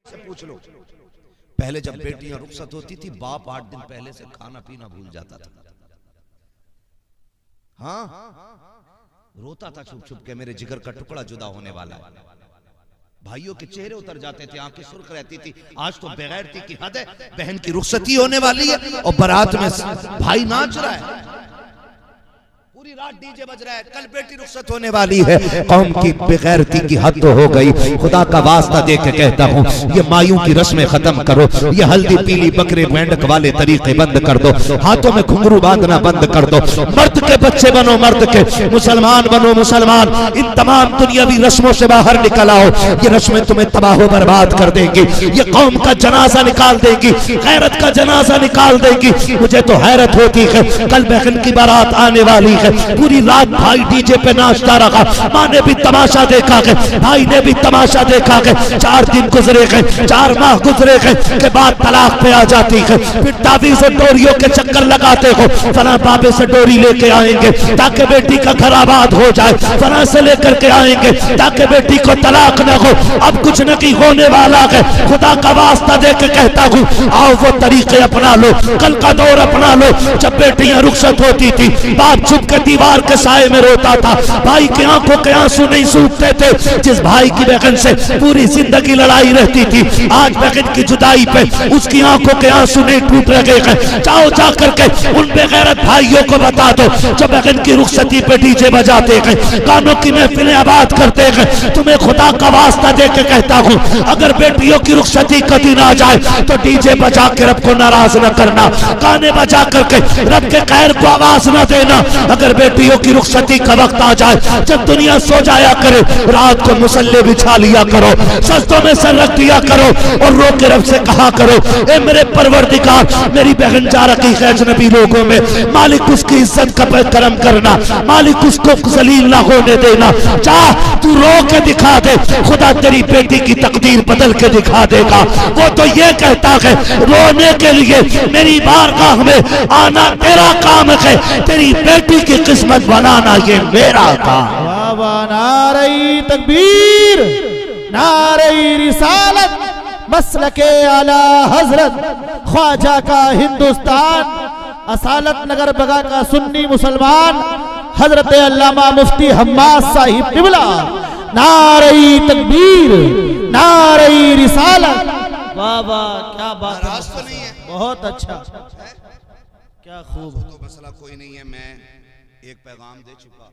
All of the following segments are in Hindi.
से पूछ लो। पहले जब बेटियां रुखसत होती थी, बाप 8 दिन पहले से खाना पीना भूल जाता था। हाँ, रोता था छुप छुप के, मेरे जिगर का टुकड़ा जुदा होने वाला है। भाइयों के चेहरे उतर जाते थे, आंखें सुर्ख रहती थी। आज तो बेगैरती की हद है, बहन की रुखसती होने वाली है और बारात में भाई नाच रहा है, पूरी रात डीजे बज रहा है, कल बेटी रुखसत होने वाली है। कौम की बेगैरती की हद तो हो गई। खुदा का वास्ता दे के कहता हूँ, ये मायूं की रस्में खत्म करो, ये हल्दी पीली बकरे मेंढक वाले तरीके बंद कर दो, हाथों में घुंघरू बांधना बंद कर दो। मर्द के बच्चे बनो, मर्द के, मुसलमान बनो मुसलमान। इन तमाम दुनियावी रस्मों से बाहर निकल आओ, ये रस्में तुम्हें तबाह बर्बाद कर देंगी, ये कौम का जनाजा निकाल देंगी, गैरत का जनाजा निकाल देंगी। मुझे तो हैरत होती है, कल बहन की बारात आने वाली है, पूरी रात भाई डीजे पे नाचता रहा, माँ ने भी तमाशा देखा है, भाई ने भी तमाशा देखा है। 4 दिन गुजरे गए, 4 माह गुजरे गए के बाद तलाक पे आ जाती है। फिर तावीज़ और डोरियों के चक्कर लगाते हो, फला बाबे से डोरी लेके आएंगे ताकि बेटी का घर आबाद हो जाए, फला से लेकर के आएंगे ताकि बेटी को तलाक न हो। अब कुछ नहीं होने वाला है, खुदा का वास्ता दे के कहता हूँ, आओ वो तरीके अपना लो, कल का दौर अपना लो। जब बेटियां रुखसत होती थी, बाप चुप के दीवार के साए में रोता था, भाई की आंखों के आंसू नहीं सूखते थे। जिस भाई की बहन से पूरी जिंदगी लड़ाई रहती थी, आज बहन की जुदाई पे उसकी आंखों के आंसू नहीं टूट रहे हैं। जाओ जा करके उन बेगैरत भाइयों को बता दो जो बहन की रुखसती पे डीजे बजाते हैं, गानों की महफिलें आबाद करते हैं। तुम्हें खुदा का वास्ता दे के कहता हूँ, अगर बेटियों की रुखसती का दिन आ जाए तो डीजे बजा के रब को नाराज न करना, गाने बजा करके रब के कहर को आवाज न देना। अगर बेटियों की रुखसती का वक्त आ जाए, जब दुनिया सो जाया करे, रात को मुसल्ले बिछा लिया करो, सजदों में सर रख दिया करो और रो के रब से कहा करो, ए मेरे परवरदिगार, मेरी बहन जा रखी है अजनबी लोगों में, मालिक उसकी इज्जत का करम करना, मालिक उसको जलील ना होने देना। जा तू रो के दिखा दे, खुदा तेरी बेटी की तकदीर बदल के दिखा देगा। वो तो ये कहता है, रोने के लिए मेरी बारगाह में आना तेरा काम है, तेरी बेटी की किस्मत बनाना ये मेरा काम। नारे तकबीर, नारे रिसालत, मसलके आला हजरत ख्वाजा का हिंदुस्तान, असालत नगर बगा का सुन्नी मुसलमान हजरत अल्लामा मुफ्ती हम्माद साहिब किबला। नारे तकबीर, नारे रिसालत। वाह वाह, क्या बात है, तो नहीं है, बहुत अच्छा, क्या खूब। तो मसला कोई नहीं है, मैं एक पैगाम दे चुका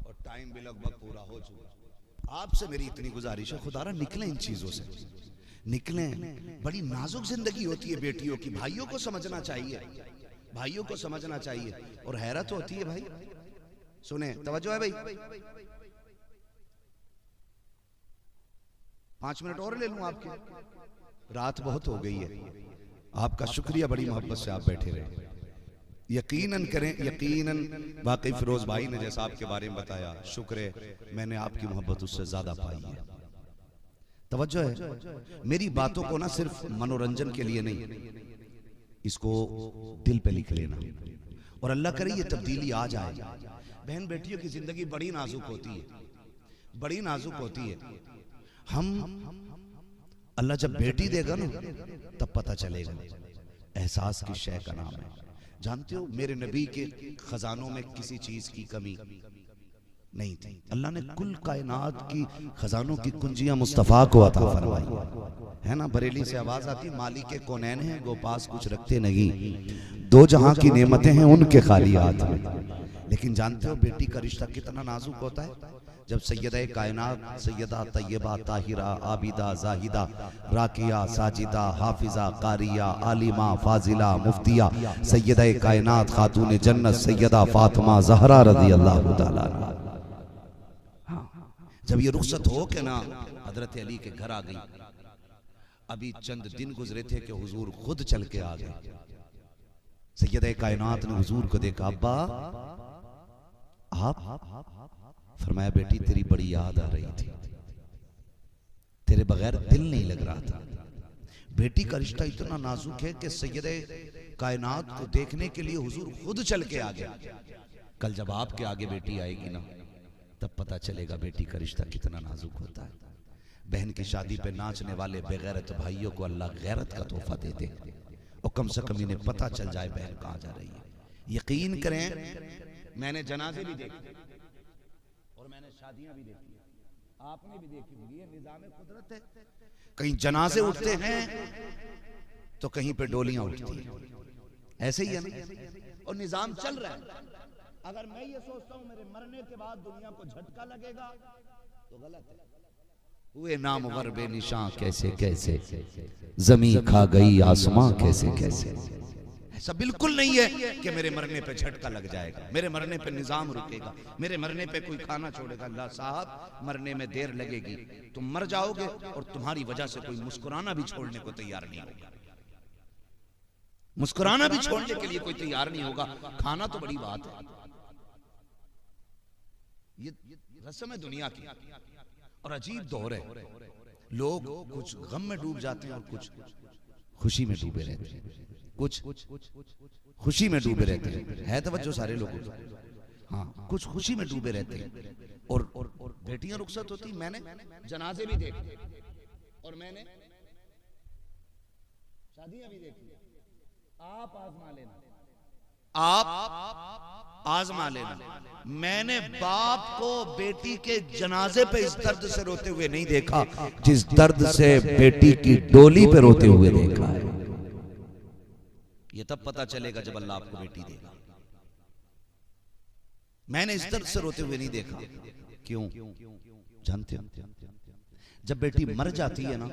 और टाइम भी लगभग पूरा हो चुका। आपसे मेरी इतनी गुजारिश है, खुदारा निकलें इन चीजों से, निकलें। बड़ी नाजुक जिंदगी होती है बेटियों की, भाइयों को समझना चाहिए, भाइयों को समझना चाहिए। और हैरत होती है भाई, सुने, तवज्जो है भाई, 5 मिनट और ले लूं आपके, रात बहुत हो गई है। आपका शुक्रिया, बड़ी मोहब्बत से आप बैठे रहे। यकीनन करें, यकीनन, वाकई फिरोज भाई ने जैसा आपके बारे में बताया, शुक्र है मैंने आपकी मोहब्बत उससे ज्यादा पाई है। तवज्जो है, मेरी बातों को ना सिर्फ मनोरंजन के लिए नहीं, इसको दिल पे लिख लेना और अल्लाह करे ये तब्दीली आ जाए। बहन बेटियों की जिंदगी बड़ी नाजुक होती है, बड़ी नाजुक होती है। हम अल्लाह जब बेटी देगा ना तब पता चलेगा, एहसास की शय का नाम है। जानते हो, मेरे नबी के खजानों में किसी चीज की कमी नहीं थी। अल्लाह ने कुल कायनात की खजानों की कुंजियां मुस्तफा को अता फरमाई है ना। बरेली से आवाज आती, मालिक के कौनैन हैं गो पास कुछ रखते नहीं, 2 जहां की नेमतें हैं उनके खाली हाथ में। लेकिन जानते हो बेटी का रिश्ता कितना नाजुक होता है। जब सैयदा कायनात, सैयदा तैयबा ताहिरा आबिदा जाहिदा राकिया साजिदा हाफिजा कारिया आलिमा फाजिला मुफ्तिया सैयदा कायनात खातून जन्नत सैयदा फातिमा ज़हरा रज़ी अल्लाह तआला, जब ये रुखसत हो के ना हजरत अली के घर आ गई, अभी चंद दिन गुजरे थे कि हुजूर खुद चल के आ गए। सैयदा कायनात ने हुजूर को देखा, अब्बा आप? फरमाया, बेटी तेरी बड़ी याद आ रही थी, तेरे बगैर दिल नहीं लग रहा था। बेटी का रिश्ता इतना नाजुक है कि सैयदे कायनात को देखने के लिए हुजूर खुद चल के आ गया। कल जब आपके आगे बेटी आएगी ना तब पता चलेगा बेटी का रिश्ता कितना नाजुक होता है। बहन की शादी पे नाचने वाले बेगैरत भाइयों को अल्लाह गैरत का तोहफा दे दे, और कम से कम इन्हें पता चल जाए बहन कहाँ जा रही है। यकीन करें, मैंने जनाजे भी देखे और मैंने शादियां भी देखी, आपने भी देखी होगी। ये निजाम कुदरत है, कहीं जनाजे उठते हैं तो कहीं पे डोलियां उठती हैं, ऐसे ही है ना, और निजाम चल रहा है। अगर मैं ये सोचता हूं मेरे मरने के बाद दुनिया को झटका लगेगा तो गलत है। हुए नामवर बेनिशां कैसे कैसे, जमीन खा गई आसमां कैसे कैसे। ऐसा बिल्कुल नहीं है कि मेरे मरने पे झटका लग जाएगा, मेरे मरने पे निजाम रुकेगा, मेरे मरने पे कोई खाना छोड़ेगा। अल्लाह साहब, मरने में देर लगेगी, तुम मर जाओगे और तुम्हारी वजह से कोई मुस्कुराना भी छोड़ने को तैयार नहीं होगा, मुस्कुराना भी छोड़ने के लिए कोई तैयार नहीं होगा। खाना तो बड़ी बात है, ये रस्म है दुनिया की, और अजीब दौर है। लोग कुछ गम में डूब जाते हैं और कुछ खुशी में डूबे रहते हैं, कुछ खुशी में डूबे रहते हैं। है तवज्जो सारे लोगों को, हाँ, कुछ खुशी में डूबे रहते हैं। और बेटियां रुखसत होती, मैंने जनाजे भी देखे और मैंने शादियां भी देखी। आप आजमा लेना, आप आजमा लेना। मैंने बाप को बेटी के जनाजे पे इस दर्द से रोते हुए नहीं देखा जिस दर्द से बेटी की डोली पे रोते हुए देखा है। ये तब पता चलेगा जब अल्लाह आपको बेटी देगा। मैंने इस दर्द से रोते हुए नहीं देखा। क्यों जानते हो? जब बेटी मर जाती है ना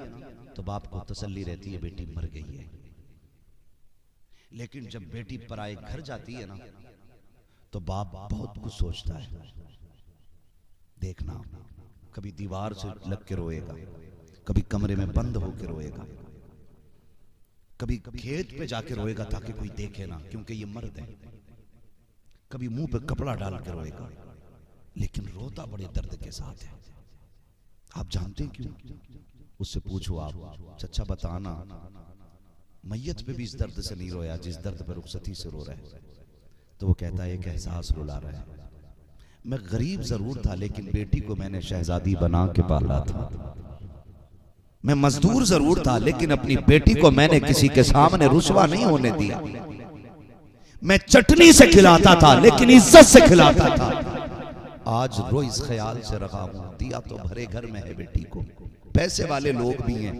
तो बाप को तसल्ली रहती है बेटी मर गई है, लेकिन जब बेटी पराए घर जाती है ना तो बाप बहुत कुछ सोचता है। देखना, कभी दीवार से लग के रोएगा, कभी कमरे में बंद होकर रोएगा, कभी खेत पे जाके रोएगा ताकि कोई देखे ना क्योंकि ये मर्द है, कभी मुंह पे कपड़ा डाल के रोएगा, लेकिन रोता बड़े दर्द के साथ है। आप जानते हैं क्यों? उससे पूछो आप, चचा बताना, मैयत पे भी इस दर्द से नहीं रोया जिस दर्द पे रुखसती से रो रहा है। तो वो कहता है एक एहसास रुला रहा है, मैं गरीब जरूर था लेकिन बेटी को मैंने शहजादी बना के पाला था। मैं मजदूर जरूर था लेकिन अपनी बेटी को मैंने किसी के सामने रुसवा नहीं होने दिया। मैं चटनी से खिलाता था लेकिन इज्जत से खिलाता था। आज रो इस ख्याल से रहा हूं, दिया तो भरे घर में है बेटी को, पैसे वाले लोग भी हैं,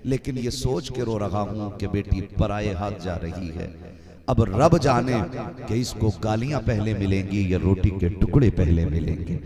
लेकिन ये सोच के रो रहा हूं कि बेटी पराए हाथ जा रही है। अब रब जाने कि इसको गालियां पहले मिलेंगी या रोटी के टुकड़े पहले मिलेंगे।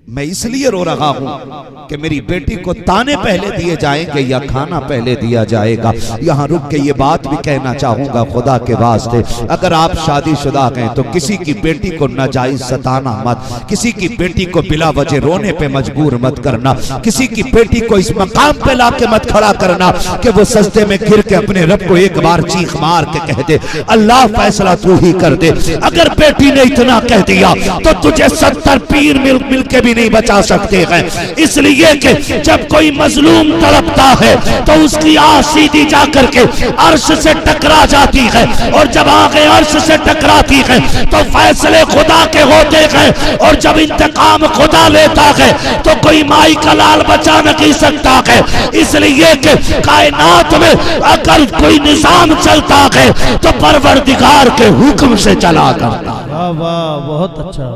मैं इसलिए रो रहा हूं कि मेरी बेटी को ताने पहले दिए जाएंगे या खाना पहले दिया जाएगा। यहां रुक के ये बात भी कहना चाहूंगा, खुदा के वास्ते अगर आप शादीशुदा हैं तो किसी की बेटी को नाजायज सताना मत, किसी की बेटी को बिला वजह रोने पे मजबूर मत करना, किसी की बेटी को इस मकाम पे लाके मत खड़ा करना कि वो सजदे में गिर के अपने रब को एक बार चीख मार के कह दे अल्लाह फैसला तू ही कर दे। अगर बेटी ने इतना कह दिया तो तुझे 70 पीर मिल के भी नहीं बचा सकते हैं। इसलिए कि जब कोई मजलूम तड़पता है तो उसकी आह सीधी जाकर के अर्श से टकरा जाती है, और जब आगे अर्श से टकराती है तो फैसले खुदा के होते हैं, और जब इंतकाम खुदा लेता है तो कोई माई का लाल बचा नहीं सकता है। इसलिए कि कायनात में अगर कोई निजाम चलता है तो परवरदिगार के हुक्म से चला करता। वाह वाह, बहुत अच्छा,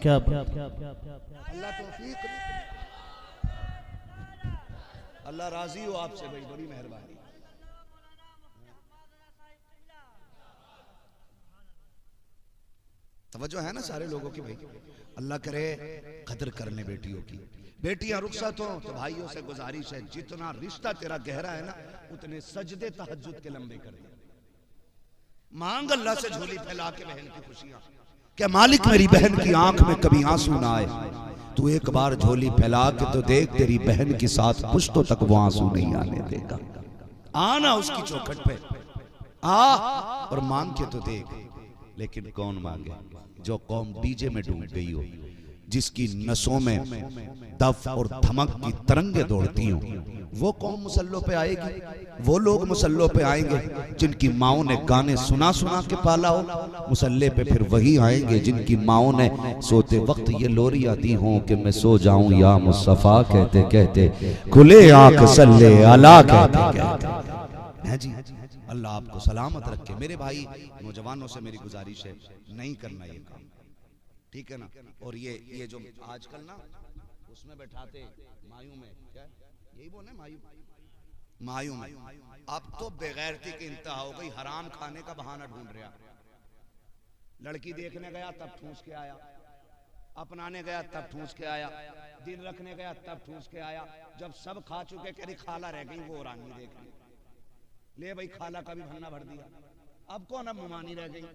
क्या अल्लाह राजी हो आपसे भाई, बड़ी मेहरबानी। तवज्जो है ना सारे लोगों की भाई, अल्लाह करे कदर करने बेटियों की। बेटियां रुखसत हो तो भाइयों से गुजारिश है, जितना रिश्ता तेरा गहरा है ना उतने सजदे तहज्जुद के लंबे कर दे। मांग अल्लाह से झोली फैला के बहन की खुशियां, क्या मालिक मेरी बहन की आंख में कभी आंसू ना आए। तू एक बार झोली फैला के तो देख, तेरी बहन के साथ पुश्तों तक वो आंसू नहीं आने देगा। आना उसकी चौखट पे आ और मांग के तो देख। लेकिन कौन मांगे? जो कौम डीजे में डूब गई हो, जिसकी नसों में दफ और धमक की तरंगे दौड़ती हो, वो कौम मुसल्लों पे आएगी, वो लोग मुसल्लों पे आएंगे जिनकी माओं ने गाने सुना सुना के पाला हो। मुसल्ले पे फिर वही आएंगे जिनकी माओं ने सोते वक्त ये लोरियां दी हों कि मैं सो जाऊं या मुस्तफा कहते कहते, खुले आंख सल्ले अला कहते कहते। है जी, अल्लाह आपको सलामत रखे। मेरे भाई नौजवानों से मेरी गुजारिश है, नहीं करना ये काम, ठीक है ना। और ये जो आजकल ना उसमें बैठाते मायूं में, क्या यही बोले मायूं में, अब तो बेगैरती की इंतहा हो गई। हराम खाने का बहाना ढूंढ रहा। लड़की देखने गया तब ठूस के आया, अपनाने गया तब ठूस के आया, दिन रखने गया तब ठूस के आया। जब सब खा चुके कह रही खाला रह गई, वो रानी देखने ले भाई, खाला का भी भन्ना भर दिया। अब कौन अब मुमानी रह गई,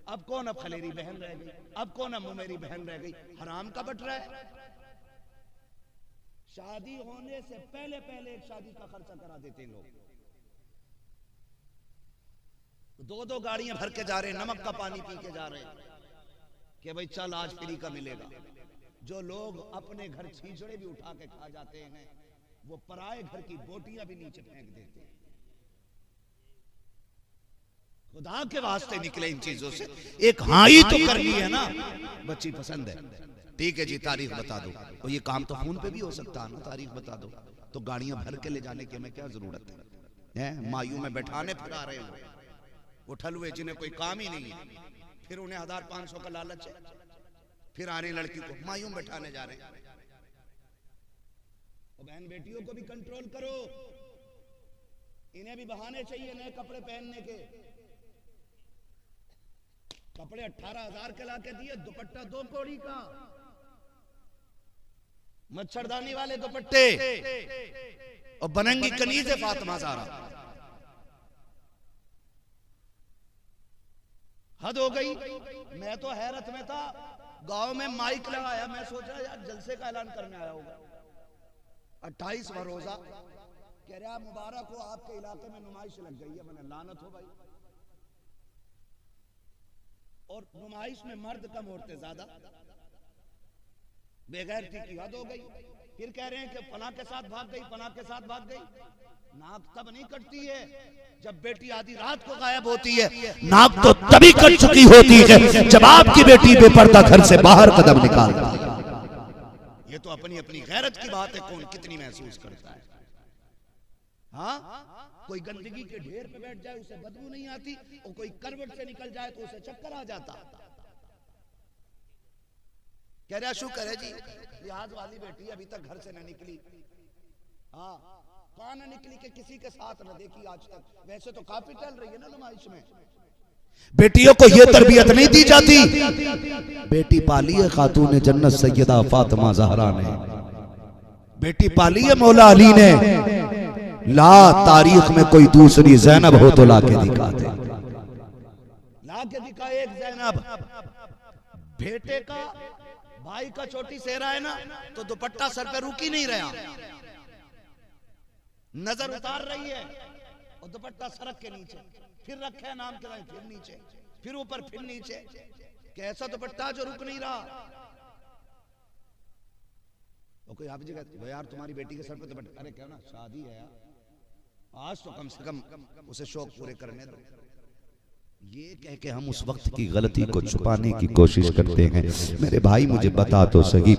अब कौन अब खलेरी बहन रह गई, अब कौन अब मुमेरी बहन रह गई। हराम का बट रहा है। शादी होने से पहले पहले एक शादी का खर्चा करा देते लोग। दो दो गाड़ियां भर के जा रहे, नमक का पानी पी के जा रहे कि भाई चल आज फ्री का मिलेगा। जो लोग अपने घर छींचड़े भी उठा के खा जाते हैं, वो पराए घर की बोटियां भी नीचे फेंक देते हैं। खुदा के वास्ते निकले इन चीजों से। एक हाँ ही तो करनी है ना, बच्ची पसंद है, ठीक है जी, तारीख बता दो। और ये काम तो फोन पे भी हो सकता है ना, तारीख बता दो। तो गाड़ियां भर के ले जाने की हमें क्या जरूरत है? मायूं में बैठाने फिर आ रहे हो वो ठलुए जिन्हें कोई काम ही नहीं है, फिर उन्हें 1500 का लालच है, फिर आ रही लड़की को मायूं बैठाने जा रहे हैं। बहन बेटियों को भी कंट्रोल करो, इन्हें भी बहाने चाहिए नए कपड़े पहनने के। कपड़े 18,000 के लाके दिए, दुपट्टा 2 कौड़ी का, मच्छरदानी वाले दुपट्टे, और बनंगी कनीज है फातिमा ज़हरा। हद हो गई। मैं तो हैरत में था, गांव में माइक लगाया, मैं सोचा यार जलसे का ऐलान करने आया होगा। 28वां रोजा, कह रहा मुबारक हो आपके इलाके में नुमाइश लग गई है। मैंने लानत हो भाई, और नुमाइश में मर्द कम औरतें ज्यादा, बेगैरती की हद हो गई। फिर कह रहे हैं कि फलां के साथ भाग गई, फलां के साथ भाग गई। नाक तब नहीं कटती है जब बेटी आधी रात को गायब होती है, नाक तो तभी कट चुकी होती है जब आपकी बेटी बेपर्दा घर से बाहर कदम निकालती है। ये तो अपनी अपनी गैरत की बात है, कौन कितनी महसूस करता है। हाँ, कोई गंदगी के ढेर पे बैठ जाए उसे बदबू नहीं आती, और कोई करवट से निकल जाए तो उसे चक्कर आ जाता। कह रहा शुक्र है जी लिहाज वाली बेटी अभी तक घर से न निकली। हाँ, कहाँ न निकली कि किसी के साथ न देखी आज तक। वैसे तो काफी चल रही है ना नुमाइश में। बेटियों को ये तरबियत नहीं दी जाती। बेटी पाली है खातून जन्नत सैयदा फातिमा ज़हरा ने, बेटी पाली है मौला अली ने। ला तारीख में कोई दूसरी ज़ैनब हो तो ला के दिखा दे, ला के दिखा एक ज़ैनब। बेटे का भाई का छोटी सेहरा है ना, तो दुपट्टा सर पे रुक ही नहीं रहा, नजर उतार रही है, और दुपट्टा सड़क के नीचे, फिर रखे है नाम के भाई, फिर नीचे, फिर ऊपर, फिर नीचे। कैसा दुपट्टा जो रुक नहीं रहा। और कोई आप जी कहते यार तुम्हारी बेटी के सर पे दुपट्टा, अरे क्या ना शादी है यार, आज तो कम से कम उसे शौक पूरे करने दो। ये कह के हम उस वक्त की गलती को छुपाने की कोशिश करते हैं। मेरे भाई मुझे बता तो सही,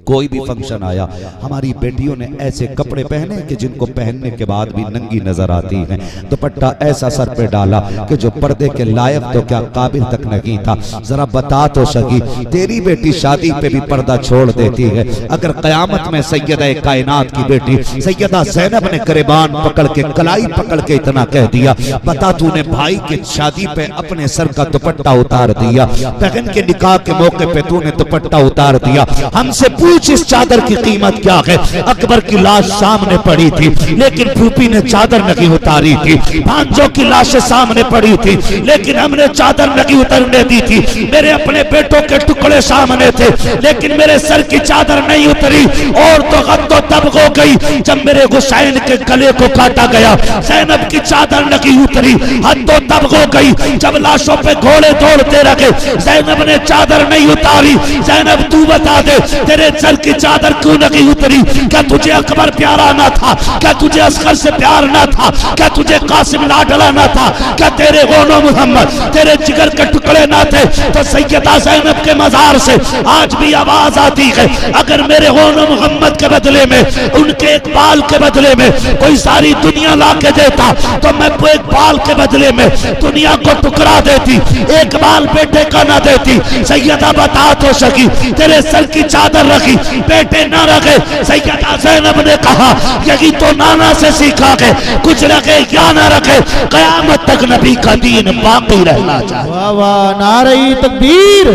कोई भी फंक्शन आया, हमारी बेटियों ने ऐसे कपड़े पहने कि जिनको पहनने के बाद भी नंगी नजर आती हैं। दुपट्टा ऐसा सर पे डाला कि जो पर्दे के लायक तो क्या काबिल तक नहीं था। जरा बता तो सही, तेरी बेटी शादी पे भी पर्दा छोड़ देती है। अगर कयामत में सैयदा कायनात की बेटी सैयदा ज़ैनब ने गिरबान पकड़ के, कलाई पकड़ के इतना कह दिया, बता तूने भाई के शादी पे अपने सर का दुपट्टा उतार दिया, बहन के निकाह के मौके पे तूने दुपट्टा उतार दिया, हमसे पूछ इस चादर की कीमत क्या है। अकबर की लाश सामने पड़ी थी, लेकिन फूफी ने चादर नहीं उतारी थी। भांजों की लाशें सामने पड़ी थी, लेकिन हमने चादर नहीं उतरने दी थी। मेरे अपने बेटों के टुकड़े सामने थे, लेकिन मेरे सर की चादर नहीं उतरी। और तो गम तो तब हो गई जब मेरे हुसैन के गले को काटा गया, ज़ैनब की चादर नहीं उतरी। हद तो तब हो गई गई। जब लाशों पे घोड़े दौड़ते रखे, ज़ैनब ने चादर नहीं उतारी। ज़ैनब तू बता दे, तेरे सर की चादर क्यों नहीं उतरी? क्या तुझे अकबर प्यारा ना था? क्या तुझे असगर से प्यार ना था? क्या तुझे कासिम लाडला ना था? क्या तेरे गोनो मोहम्मद तेरे जिगर के टुकड़े ना थे? तो सैयदा ज़ैनब के मजार से आज भी आवाज आती है, अगर मेरे गोनो मोहम्मद के बदले में, उनके एक बाल के बदले में कोई सारी दुनिया ला के देता तो मैं एक बाल के बदले में दुनिया को टुकरा देती, एक बाल बेटे का ना देती। सैयदा बता तो सकी, तेरे सर की चादर रखी, बेटे ना रखे। सैयदा ज़ैनब ने कहा, यही तो नाना से सीखा है, कुछ रखे या ना रखे, कयामत तक नबी का दीन बाकी रहना चाहिए। वाह वाह, नारे तकबीर,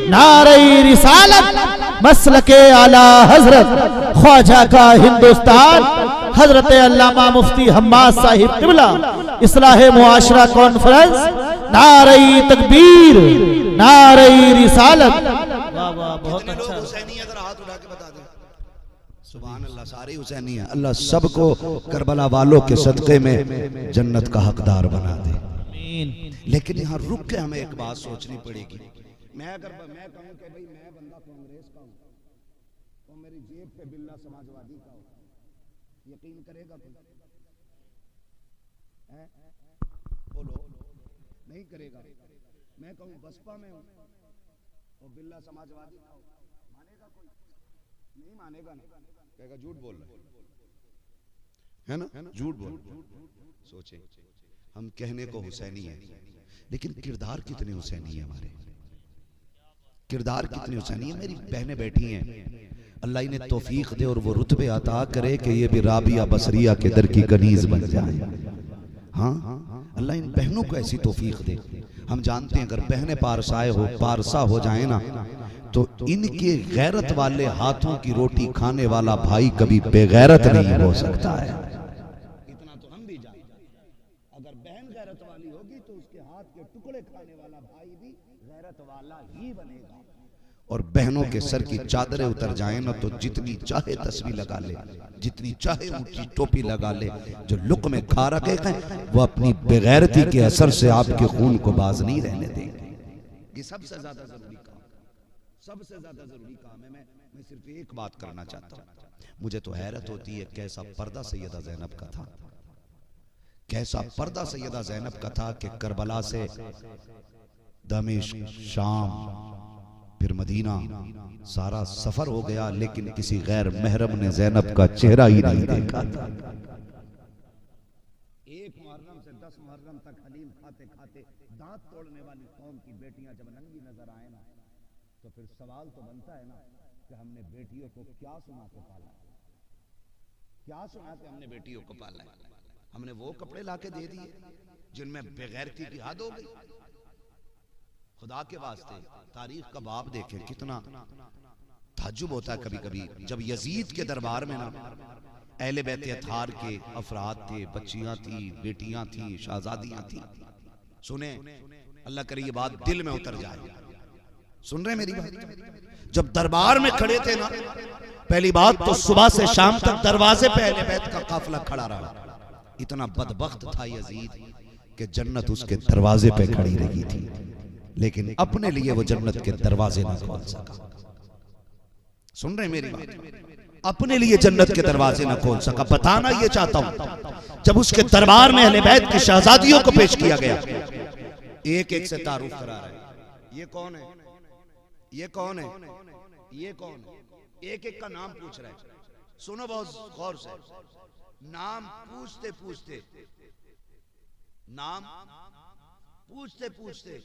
नारे रिसालत, मसलके आला हजरत ख्वाजा का हिंदुस्तान, हजरत अल्लामा मुफ्ती हम्माद साहिब किबला, इस्लाह मुआशरा कॉन्फ्रेंस, नारे तकबीर, नारे रिसालत। वाह वाह, बहुत अच्छा। हुसैनी अगर हाथ उठा के बता दे सुभान अल्लाह, सारे हुसैनी है। अल्लाह सबको करबला वालों के सदक़े में जन्नत का हकदार बना दे। लेकिन यहाँ रुक के हमें एक बात सोचनी पड़ेगी। मैं कहूँ कि भाई मैं बंदा कांग्रेस का हूँ तो मेरी जेब पे बिल्ला समाजवादी का हो, यकीन करेगा कोई? बोलो, नहीं करेगा। मैं कहूँ बसपा में हूँ और बिल्ला समाजवादी का हो, मानेगा कोई? नहीं मानेगा ना, कहेगा झूठ बोल रहा है ना, झूठ बोल। सोचे हम कहने को हुसैनी है, लेकिन किरदार कितने हुसैनी है हमारे, किरदार कितने हुसैनी है। मेरी बहनें बैठी हैं, अल्लाह इन्हें तौफीक दे और वो रुतबे अता करे कि ये भी राबिया बसरिया के दर की कनीज बन जाए। हाँ, अल्लाह इन बहनों को ऐसी तौफीक दे। हम जानते हैं अगर बहनें पारसा हो जाए ना, तो इनके गैरत वाले हाथों की रोटी खाने वाला भाई कभी बेगैरत नहीं हो सकता है। इतना तो हम भी जानते हैं, अगर बहन गैरत वाली होगी तो उसके हाथ के टुकड़े खाने वाला भाई भी गैरत वाला ही बनेगा। और बहनों के सर की चादरें उतर जाए ना, तो जितनी चाहे तस्वीर लगा ले, जितनी चाहे ऊंची टोपी लगा ले, जो लुक में खा रखे हैं वो अपनी बेगैरती के असर से आपके खून को बाज नहीं रहने देंगे। ये सबसे ज्यादा जरूरी काम, सबसे ज्यादा जरूरी काम है। मैं सिर्फ एक बात करना चाहता हूँ। मुझे तो हैरत होती है कैसा पर्दा सैयदा ज़ैनब का था, कैसा पर्दा सैयदा ज़ैनब का था कि करबला से दमिश्क, शाम, फिर मदीना, सारा सफर हो गया, लेकिन किसी गैर महरम ने ज़ैनब का चेहरा ही नहीं देखा था। एक मुहर्रम से 10 मुहर्रम तक हलीम खाते खाते दांत तोड़ने वाली कौम की बेटियां जब नंगी नजर आए ना, तो फिर सवाल तो बनता है ना कि हमने बेटियों को क्या सुना के पाला, क्या सुना के हमने बेटियों को पाला है? हमने वो कपड़े लाके दे दिए जिनमें बेगैरती की हद हो गई। खुदा के वास्ते तारीख का बाब देखें, कितना ताज्जुब होता है कभी कभी जब यजीद के दरबार में ना अहले बैत अतहार के अफराद थे, बच्चियां थी, बेटियां थी, शहजादियां थी। सुने, अल्लाह करे ये बात दिल में उतर जाए। सुन रहे मेरी बात? जब दरबार में खड़े थे ना, पहली बात तो सुबह से शाम तक दरवाजे पे अहले बैत का काफिला खड़ा रहा। इतना बदबख्त था यजीद कि जन्नत उसके दरवाजे पे खड़ी रही थी, लेकिन अपने लिए वो जन्नत के दरवाजे ना खोल सका। सुन रहे मेरी बात? अपने लिए जन्नत के दरवाजे ना खोल सका। बताना ये चाहता हूं, जब उसके दरबार में अहले बैत की शहजादियों को पेश किया गया, एक एक से तारुफ करा रहे, ये कौन है, ये कौन है, ये कौन है, एक एक का नाम पूछ रहे हैं। सुनो बहुत गौर से, नाम पूछते पूछते, नाम पूछते पूछते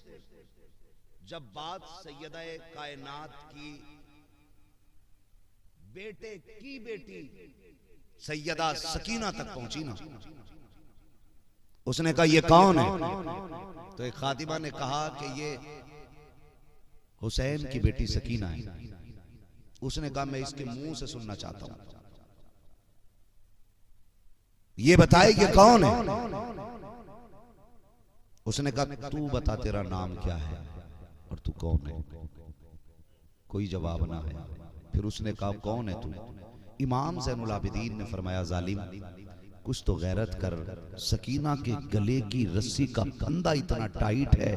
जब बात सैयदा कायनात की बेटे की बेटी सैयदा सकीना तक पहुंची ना, उसने कहा ये कौन है? तो एक खातिमा ने कहा कि ये हुसैन की बेटी सकीना है। उसने कहा मैं इसके मुंह से सुनना चाहता हूं, ये बताए ये कौन है? उसने कहा तू बता तेरा नाम क्या है और तू कौन है? कोई जवाब ना है। फिर उसने कहा कौन है तू? इमाम ज़ैनुल आबिदीन ने फरमाया जालिम, कुछ तो गैरत कर। सकीना के गले की रस्सी का फंदा इतना टाइट है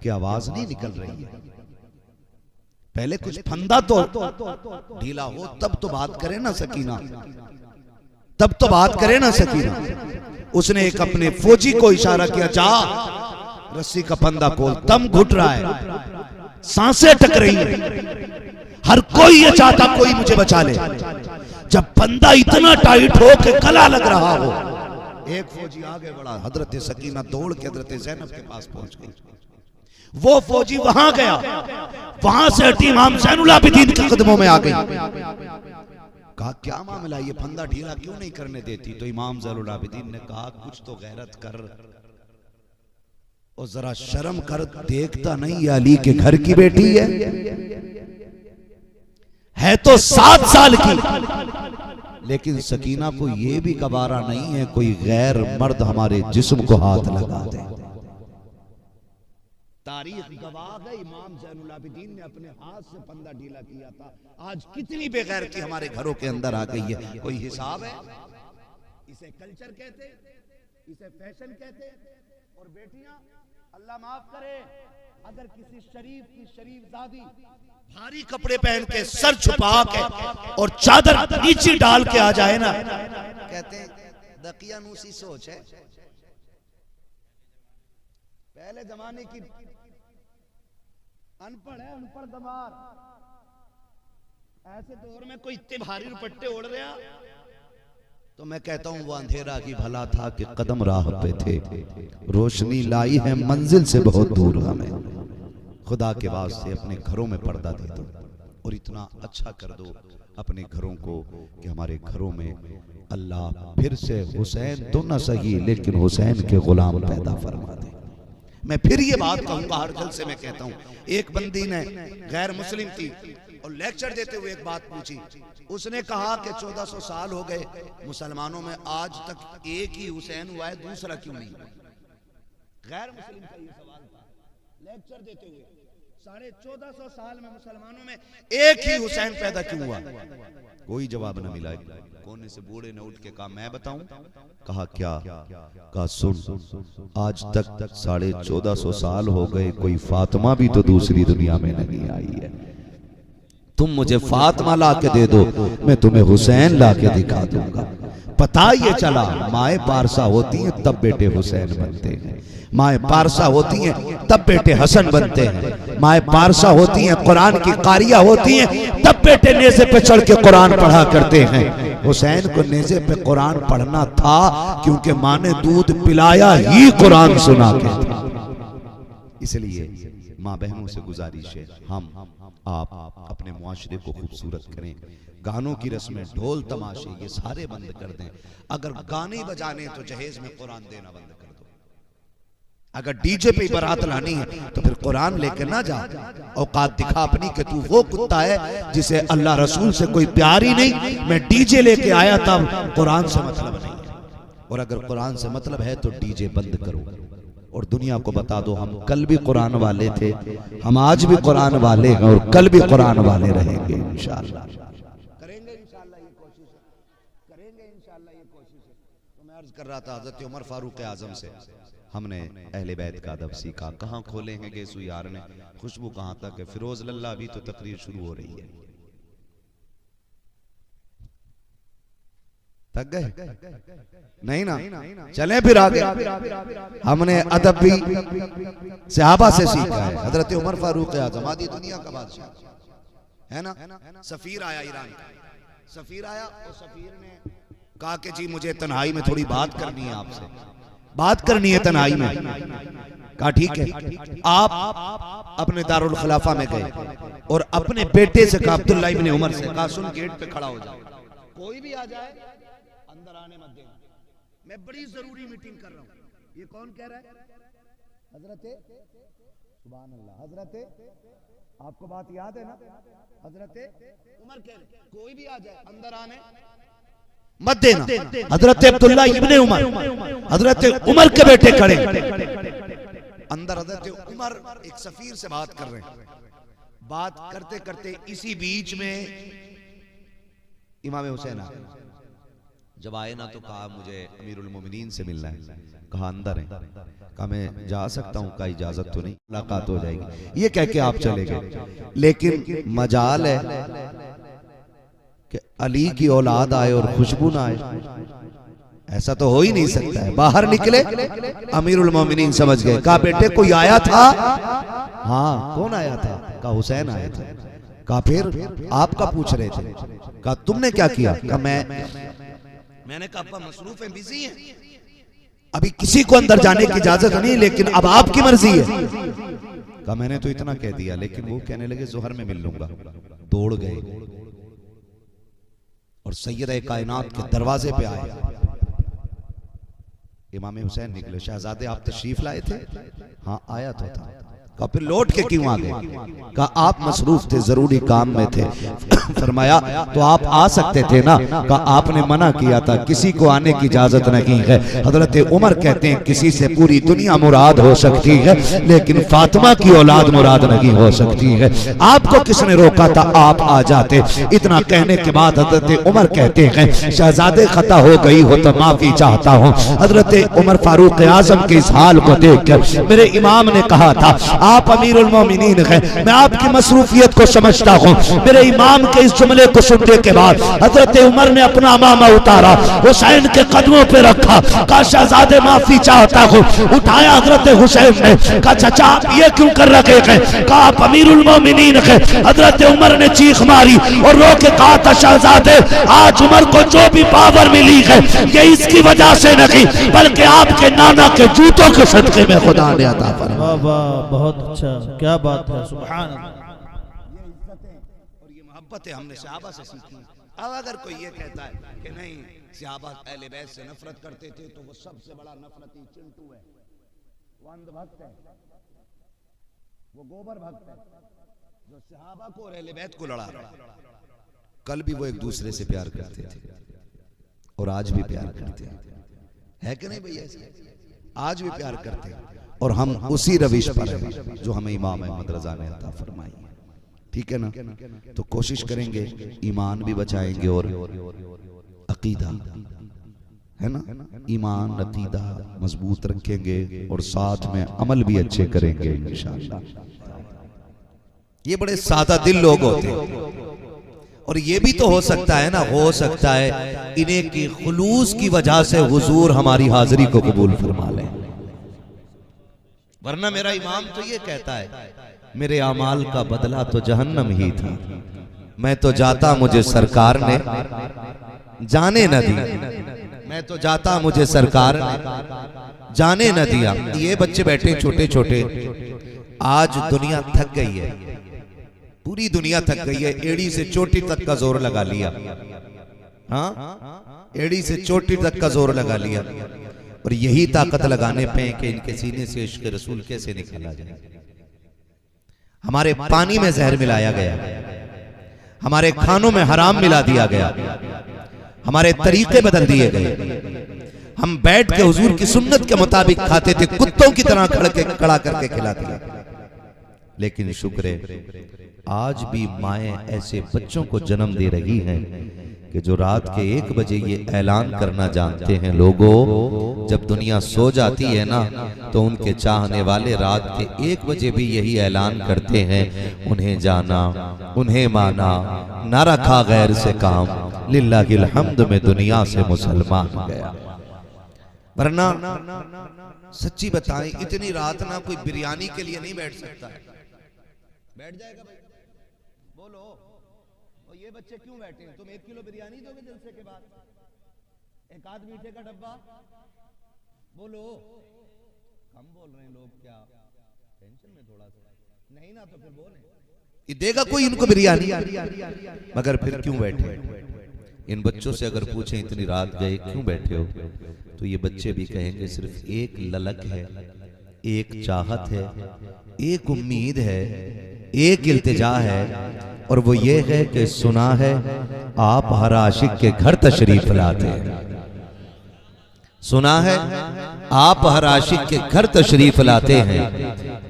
कि आवाज नहीं निकल रही है। पहले कुछ फंदा तो ढीला हो तब तो बात करे ना सकीना, तब तो बात करे ना सकीना। उसने एक अपने फौजी को इशारा किया, जा रस्सी का फंदा खोल। दम घुट रहा है, सांसें टक रही है, हर कोई ये चाहता कोई मुझे बचा ले। जब फंदा इतना टाइट हो कि गला लग रहा हो, एक फौजी आगे बढ़ा। हजरत सकीना दौड़ के हजरत ज़ैनब के पास पहुंच गई। वो फौजी वहां गया, वहां से हटी इमाम ज़ैनुल आबिदीन के कदमों में आ गई। कहा क्या मामला, ये फंदा ढीला क्यों नहीं करने देती? तो इमाम ज़ैनुल आबिदीन ने कहा कुछ तो गैरत कर और जरा शर्म कर, देखता नहीं ये अली के घर की बेटी है तो 7 साल की, लेकिन सकीना को यह भी गवारा नहीं है कोई गैर मर्द हमारे जिस्म को हाथ लगा दे। तारीख गवाह है, इमाम ज़ैनुल आबिदीन ने अपने हाथ से फंदा ढीला किया था। आज कितनी बेगैरती हमारे घरों के अंदर आ गई है, कोई हिसाब है? इसे कल्चर कहते, इसे फैशन कहते। और बेटियां, अल्लाह माफ करे, अगर किसी शरीफ की शरीफजादी भारी कपड़े पहन के सर छुपा के और चादर नीचे डाल के आ जाए ना, कहते हैं दकियानूसी सोच है। पहले जमाने की अनपढ़ है, अनपढ़ दमार। ऐसे दौर में कोई इतने भारी दुपट्टे ओढ़ रहा, तो मैं कहता हूं वो अंधेरा की भला था कि कदम राह पे थे, रोशनी लाई है मंजिल से बहुत दूर हमें। खुदा के वास्ते अपने घरों में पर्दा दे दो और इतना अच्छा कर दो अपने घरों को कि हमारे घरों में अल्लाह फिर से हुसैन तो न सही लेकिन हुसैन के गुलाम पैदा फरमा दे। मैं फिर ये बात कहूंगा, हर जलसे में कहता हूं। एक बंदी ने गैर मुस्लिम थी और लेक्चर देते हुए एक बात पूछी। उसने कहा कि 1400 साल हो गए मुसलमानों में, आज तक एक ही हुसैन हुआ है, दूसरा क्यों नहीं? गैर मुस्लिम का ये सवाल था लेक्चर देते हुए। 1450 साल में मुसलमानों में एक ही हुसैन पैदा क्यों हुआ? कोई जवाब न मिला। कोने से बूढ़े ने उठ के कहा मैं बताऊं? कहा क्या? कहा सुन, आज तक 1450 साल हो गए, कोई फातिमा भी तो दूसरी दुनिया में नहीं आई है। तुम मुझे फातिमा ला के दे दो, मैं तुम्हें हुसैन ला के दिखा दूंगा। पता ये चला माए पारसा होती हैं तब बेटे हुसैन बनते हैं, माए पारसा होती हैं तब बेटे हसन बनते हैं, माए पारसा होती हैं कुरान की कारिया होती हैं तब बेटे नेज़े पे चढ़ के कुरान पढ़ा करते हैं। हुसैन को नेज़े पे कुरान पढ़ना था क्योंकि माँ ने दूध पिलाया ही कुरान सुना के था। इसलिए माँ बहनों से गुजारिश है, हम आप अपने मुआशरे को खूबसूरत करें। गानों की रस्में, ढोल तमाशे ये सारे बंद कर दें। अगर गाने बजाने तो जहेज में कुरान देना बंद कर दो। अगर डीजे पे बारात लानी है तो फिर कुरान लेकर ना जा। औकात दिखा अपनी कि तू वो कुत्ता है जिसे अल्लाह रसूल से कोई प्यार ही नहीं, मैं डीजे लेके आया तब कुरान से मतलब नहीं। और अगर कुरान से मतलब है तो डीजे बंद करो और दुनिया को बता दो हम कल भी कुरान वाले थे, हम आज भी कुरान वाले हैं और कल भी कुरान वाले रहेंगे इंशाअल्लाह। करेंगे इंशाअल्लाह ये कोशिश, करेंगे इंशाअल्लाह ये कोशिश। तो मैं अर्ज कर रहा था हज़रत उमर फारूक आज़म से हमने अहले बैत का अदब सीखा। कहाँ खोले हैं गेसु यार ने, खुशबू कहाँ तक है। फिरोज लल्ला अभी तो तकरीर शुरू हो रही है, थक गए नहीं ना? चलें फिर आगे। हमने अदब भी सहाबा से सीखा है। हजरत उमर फारूक आज़म आधी दुनिया का बादशाह है ना। सफीर आया ईरान का, सफीर आया और सफीर ने कहा कि जी मुझे तन्हाई में थोड़ी बात करनी है आपसे, बात करनी है तन्हाई में। कहा ठीक है। आप अपने दारुल खिलाफा में गए और अपने बेटे से कहा, अब्दुल्लाह इब्ने उमर से कहा सुन गेट पे खड़ा हो जाओ, कोई भी आ जाए अंदर आने मत देना, मैं बड़ी जरूरी मीटिंग कर रहा हूं। ये कौन कह रहा है? हजरत सुभान अल्लाह, हजरत आपको बात याद है ना? हजरत उमर कह रहे कोई भी आ जाए अंदर आने मत देना। हजरत अब्दुल्लाह इब्ने उमर, हजरत उमर के बेटे खड़े अंदर। हजरत उमर एक सफीर से बात कर रहे हैं। बात करते करते इसी बीच में इमाम हुसैन आ गए। जब आए ना तो कहा मुझे अमीरुल मोमिनीन से मिलना है। कहा अंदर है। कहा मैं जा सकता हूँ? का इजाजत तो नहीं, मुलाकात हो जाएगी। ये कह के आप चले गए। लेकिन मजाल है कि अली की औलाद आए और खुशबू ना आए, ऐसा तो हो ही नहीं सकता है। बाहर निकले, अमीरुल मोमिनीन समझ गए। कहा बेटे कोई आया था? हाँ। कौन आया था? कहा हुसैन आया था। कहा फिर आपका पूछ रहे थे? कहा तुमने क्या किया? कहा मैंने कहा अब्बा मसरूफ है, बिजी है, अभी किसी को अंदर जाने की इजाजत नहीं, लेकिन अब आपकी मर्जी है। कहा मैंने तो इतना कह दिया। लेकिन वो कहने लगे जोहर में मिल लूंगा। दौड़ गए और सैयद कायनात के दरवाजे पे आए। इमाम हुसैन निकले। शहजादे आप तशरीफ लाए थे? हाँ आया तो था। कहा फिर लौट के क्यों आ गए? कहा आप मसरूफ थे, जरूरी काम में थे। फरमाया तो आप आ सकते थे ना? कहा आपने मना किया था, किसी को आने की इजाजत नहीं है। हजरत उमर कहते हैं किसी से पूरी दुनिया मुराद हो सकती है, लेकिन फातिमा की औलाद मुराद नहीं हो सकती है। आपको किसने रोका था? आप आ जाते। इतना कहने के बाद हजरत उमर कहते हैं शहजादे खता हो गई हो तो माफी चाहता हूँ। हजरत उमर फारूक आजम के इस हाल को देखकर मेरे इमाम ने कहा था आप अमीरुल मोमिनीन हैं, मैं आपकी मसरूफियत को समझता हूँ। मेरे इमाम के इस जुमले को सुनने के बाद हजरत उमर ने अपना अमामा उतारा, हुसैन के कदमों पे रखा। कहा शहजादे माफी चाहता हूँ। उठाया हजरत हुसैन ने। कहा चाचा ये क्यों कर रखे हैं? कहा आप अमीरुल मोमिनीन हैं। हजरत उमर ने चीख मारी और रो के कहा था शहजादे आज उमर को जो भी पावर मिली है ये इसकी वजह से नहीं, बल्कि आपके नाना के जूतों के सदके में खुदा ने अता फरमाया। बहुत अच्छा, क्या बात है, सुभान अल्लाह। ये इज्जतें और ये मोहब्बतें हमने सहाबा से सीखी। अब अगर कोई ये कहता है कि नहीं सहाबा अहले बैत से नफरत करते थे तो वो सबसे बड़ा नफरती चिंटू है, वो अंधभक्त है, वो गोबर भक्त है जो सहाबा को और अहले बैत को लड़ा रहा। कल भी वो एक दूसरे से प्यार करते थे और आज भी प्यार करते हैं, है कि नहीं भैया? आज भी प्यार करते हैं और हम उसी रविश पर हैं जो हमें इमाम अहमद रजा ने अता फरमाई। ठीक है ना? तो कोशिश करेंगे ईमान भी बचाएंगे और अकीदा, है ना, ईमान अकीदा मजबूत रखेंगे और साथ में अमल भी अच्छे करेंगे इंशाअल्लाह। ये बड़े सादा दिल लोग होते हैं और ये भी तो हो सकता है ना, हो सकता है इन्हें की खुलूस की वजह से हुजूर हमारी हाजिरी को कबूल फरमा लें, वरना मेरा इमाम तो ये कहता है मेरे अमाल का बदला तो जहन्नम ही था, मैं तो जाता मुझे सरकार ने जाने न दिया, मैं तो जाता मुझे सरकार ने जाने न दिया। ये बच्चे बैठे छोटे छोटे, आज दुनिया थक गई है, पूरी दुनिया थक गई है, एड़ी से चोटी तक का जोर लगा लिया। हाँ, एड़ी से चोटी तक का जोर लगा लिया और यही ताकत लगाने पे कि इनके सीने से इश्क रसूल कैसे निकला जाए। हमारे पानी में जहर मिलाया गया, हमारे खानों में हराम मिला दिया गया, हमारे तरीके बदल दिए गए। हम बैठ के हुजूर की सुन्नत के मुताबिक खाते थे, कुत्तों की तरह खड़ा करके खिलाते थे। लेकिन शुक्र है आज भी माएं ऐसे बच्चों को जन्म दे रही हैं कि जो रात के 1 बजे ये ऐलान करना जानते हैं, लोगों जब दुनिया सो जाती है ना तो उनके चाहने वाले रात के 1 बजे भी यही ऐलान करते हैं, उन्हें जाना उन्हें माना, ना रखा गैर से काम, लिल्लाहिल हम्द में दुनिया से मुसलमान गया। वरना सच्ची बताएं इतनी रात ना कोई बिरयानी के लिए नहीं बैठ सकता है। बैठ जाएगा भाई, बोलो और ये बच्चे क्यों बैठे हैं? तुम 1 किलो बिरयानी दोगे जलसे के बाद, एक आध मीठे का डब्बा, बोलो। कम बोल रहे हैं लोग, क्या टेंशन में थोड़ा सा नहीं ना, तो फिर बोले देगा कोई इनको बिरयानी, मगर फिर क्यों बैठे? इन बच्चों से अगर पूछें इतनी रात गए क्यों बैठे हो, तो ये बच्चे भी कहेंगे सिर्फ एक ललक है, एक चाहत है, एक उम्मीद है, एक इल्तिजा है, और वो ये है कि सुना है आप हर आशिक के घर तशरीफ लाते हैं, सुना है आप हर आशिक के घर तशरीफ लाते हैं,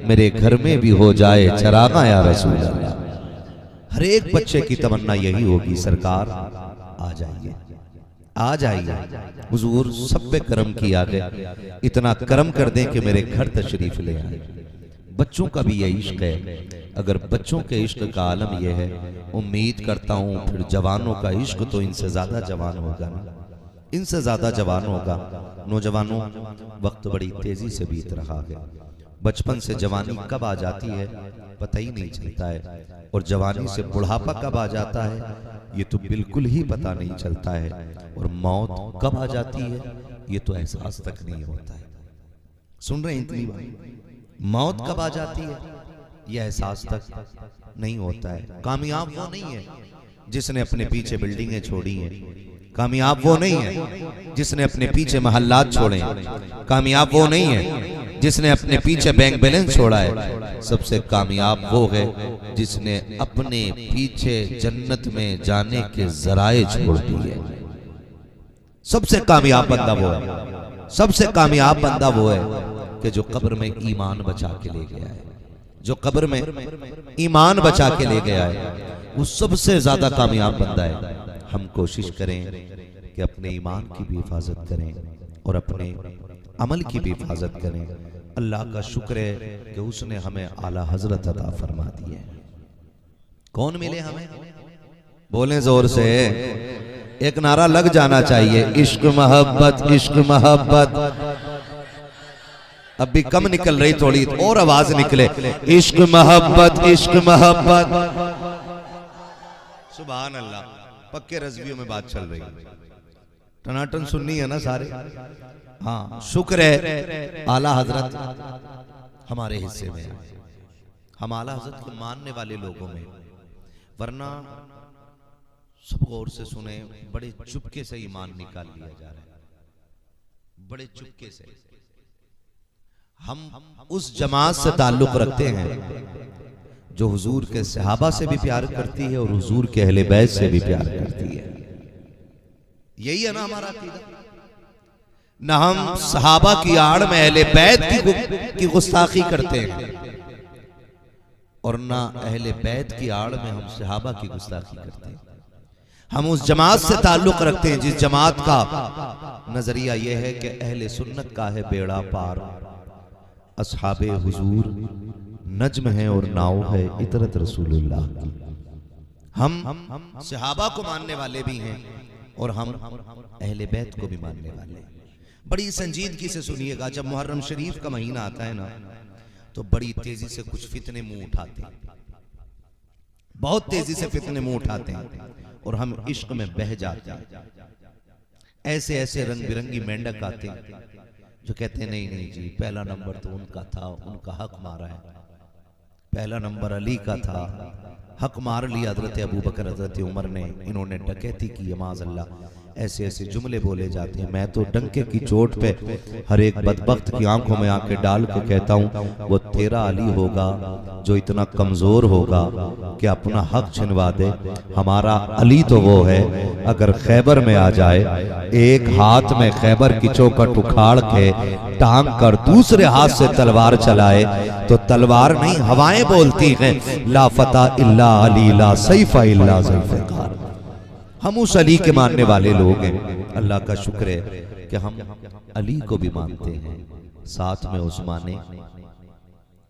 मेरे घर में भी हो जाए चरागा या रसूल अल्लाह। हर एक बच्चे की तमन्ना यही होगी, सरकार आ जाइए, आ जाइए, हुजूर सब पे करम किया गया, इतना करम कर दें कि मेरे घर तशरीफ ले आए। बच्चों का भी ये इश्क है। अगर बच्चों के इश्क का आलम यह है, उम्मीद करता हूँ फिर जवानों का इश्क तो इनसे ज्यादा जवान होगा ना, इनसे ज्यादा जवान होगा। नौजवानों, वक्त बड़ी तेजी से बीत रहा है। बचपन से जवानी कब आ जाती है पता ही नहीं चलता है, और जवानी से बुढ़ापा कब आ जाता है ये तो बिल्कुल ही पता नहीं चलता है, और मौत कब आ जाती है ये तो एहसास तक नहीं होता है। सुन रहे हैं इतनी बात? मौत कब आ जाती है यह एहसास तक नहीं होता है। कामयाब वो नहीं है जिसने अपने पीछे बिल्डिंगें छोड़ी हैं, कामयाब वो नहीं है जिसने अपने पीछे महल्लात छोड़े, कामयाब वो नहीं है जिसने अपने पीछे बैंक बैलेंस छोड़ा है। सबसे कामयाब वो है जिसने अपने पीछे जन्नत में जाने के जराए छोड़ दिए। सबसे कामयाब बंदा वो है, सबसे कामयाब बंदा वो है कि जो कब्र में ईमान बचा के ले गया है, जो कब्र में ईमान बचा के ले गया है, वो सबसे ज्यादा कामयाब बंदा है। हम कोशिश करें कि अपने ईमान की भी हिफाजत करें और अपने अमल की भी हिफाजत करें। अल्लाह का शुक्र है कि उसने हमें आला हजरत अता फरमा दी है। कौन मिले हमें? बोलें जोर से, एक नारा लग जाना चाहिए, इश्क मोहब्बत, इश्क मोहब्बत। अब भी कम निकल रही, थोड़ी और आवाज निकले, इश्क मोहब्बत, इश्क मोहब्बत। सुभान अल्लाह, पक्के रज़वियों में बात चल रही है, टनाटन सुननी है ना सारे। हाँ, शुक्र है आला हजरत हमारे हिस्से में, हम आला हजरत को मानने वाले लोगों में, वरना सब गौर से सुने, बड़े चुपके से ईमान निकाल लिया जा रहा है, बड़े चुपके से। हम उस जमात से ताल्लुक रखते हैं जो हुजूर के सहाबा से भी प्यार करती है और हुजूर के अहले बैत से भी प्यार करती है। यही है ना हमारा अकीदा। न हम सहाबा की आड़ में अहले बैत की गुस्ताखी करते हैं, और ना अहले बैत की आड़ में हम सहाबा की गुस्ताखी करते हैं। हम उस जमात से ताल्लुक रखते हैं जिस जमात का नजरिया यह है कि अहले सुन्नत का है बेड़ा पार, असहाबे हुजूर नज्म है और नाव है इतरत रसूलुल्लाह की। हम सहाबा को मानने वाले भी हैं और हम अहले बैत को भी मानने वाले हैं। बड़ी संजीदगी से सुनिएगा, जब मुहर्रम शरीफ का महीना आता है ना, तो बड़ी तेजी से कुछ फितने मुंह उठाते हैं, बहुत तेजी से फितने मुंह उठाते हैं, और हम इश्क में बह जाते हैं। ऐसे ऐसे रंग बिरंगी मेंढक आते हैं जो कहते हैं नहीं नहीं जी, पहला नंबर तो उनका था, उनका हक मारा है, पहला नंबर अली का था, हक मार लिया हजरत अबू बकर हजरत उमर ने, इन्होंने डकैती की, माज़अल्लाह। ऐसे ऐसे जुमले बोले जाते हैं। मैं तो डंके की चोट पे हर एक बदबख्त की आंखों में आंखें डाल के कहता हूँ, वो तेरा अली होगा जो इतना कमजोर होगा कि अपना हक छिनवा दे। हमारा अली तो वो है, अगर खैबर में आ जाए, एक हाथ में खैबर की चौखट उखाड़ के टांग कर दूसरे हाथ से तलवार चलाए तो तलवार नहीं हवाएं बोलती हैं, ला फता इल्ला अली, ला सैफा इल्ला ज़ुल्फ़िकार। हम उस अली के मानने वाले लोग हैं। अल्लाह का शुक्र है कि हम अली को भी मानते हैं, साथ में उस्माने,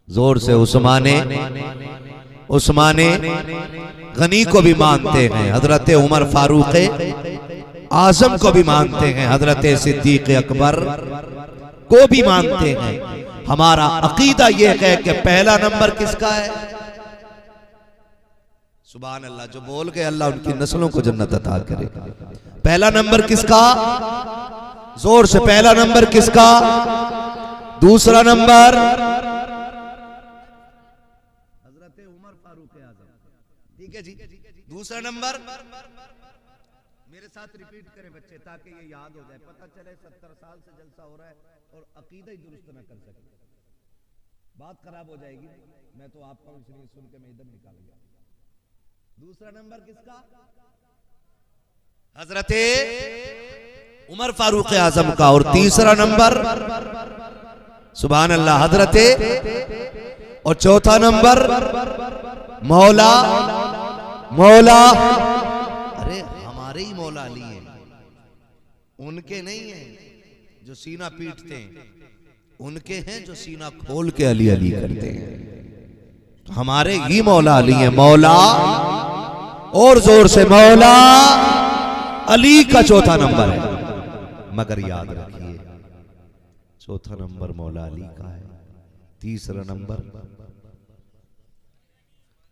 जोर से उस्माने गनी को भी मानते हैं, हजरत उमर फारूक आजम को भी मानते हैं, हजरत सिद्दीक अकबर को भी मानते हैं। हमारा अकीदा यह है कि पहला नंबर किसका है? सुभान अल्लाह, जो बोल गए अल्लाह उनकी नस्लों को जन्नत अता करे। पहला नंबर किसका? जोर से, पहला नंबर किसका? दूसरा नंबर हजरत उमर फारूक आज़म, ठीक है जी। दूसरा नंबर, मेरे साथ रिपीट करें बच्चे ताकि ये याद हो जाए, पता चले 70 साल से जलसा हो रहा है और अकीदा ही दुरुस्त न कर सके, बात खराब हो जाएगी। मैं तो आपका इसलिए सुन के मैं इधर निकाल गया। दूसरा नंबर किसका? हजरते उमर फारूक आजम का। और तीसरा नंबर सुभान अल्लाह हजरते, और चौथा नंबर मौला। अरे हमारे ही मौला अली है, उनके नहीं है जो सीना पीटते हैं, उनके हैं जो सीना खोल के अली अली करते हैं। तो हमारे ही मौला अली है। मौला और जोर से मौला अली का चौथा नंबर है, मगर याद रखिए चौथा नंबर मौला अली का है। तीसरा नंबर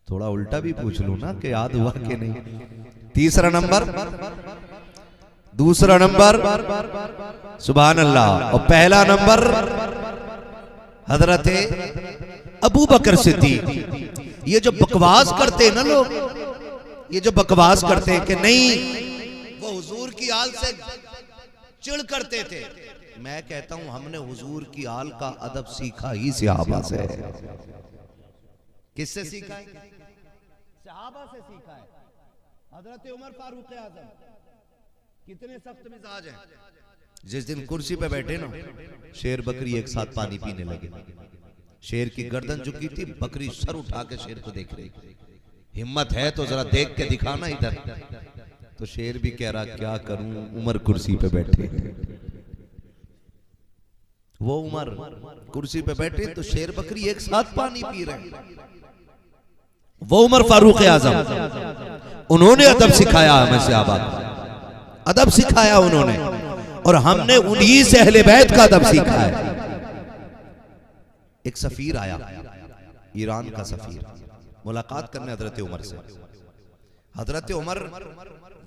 थोड़ा उल्टा भी पूछ लूं ना कि याद हुआ कि नहीं। तीसरा नंबर, दूसरा नंबर सुभान अल्लाह, और पहला नंबर हजरत अबू बकर सिद्दीक। ये जो बकवास करते हैं ना लोग, ये जो बकवास करते हैं कि नहीं वो हुजूर की आल से चिढ़ करते थे, मैं कहता हूं हमने हुजूर की आल का अदब सीखा ही सहाबा से। किससे सीखा है? सहाबा से सीखा है। हजरत उमर फारूक आजम कितने सख्त मिजाज हैं। जिस दिन कुर्सी पे बैठे ना, शेर बकरी एक साथ पानी पीने लगे। शेर की गर्दन झुकी थी, बकरी सर उठा के शेर को देख रही। हिम्मत है तो जरा देख के दिखाना इधर। तो शेर भी कह रहा क्या करूं, उमर कुर्सी पे बैठे। वो उमर कुर्सी पे बैठे तो शेर बकरी एक साथ पानी पी रहे। वो उमर फारूक आजम, उन्होंने अदब सिखाया हमें सहाबा, अदब सिखाया उन्होंने, और हमने उन्हीं से अहले बैत का अदब सीखा है। एक सफीर आया, ईरान का सफीर, मुलाकात करने हजरत उमर से। हजरत उमर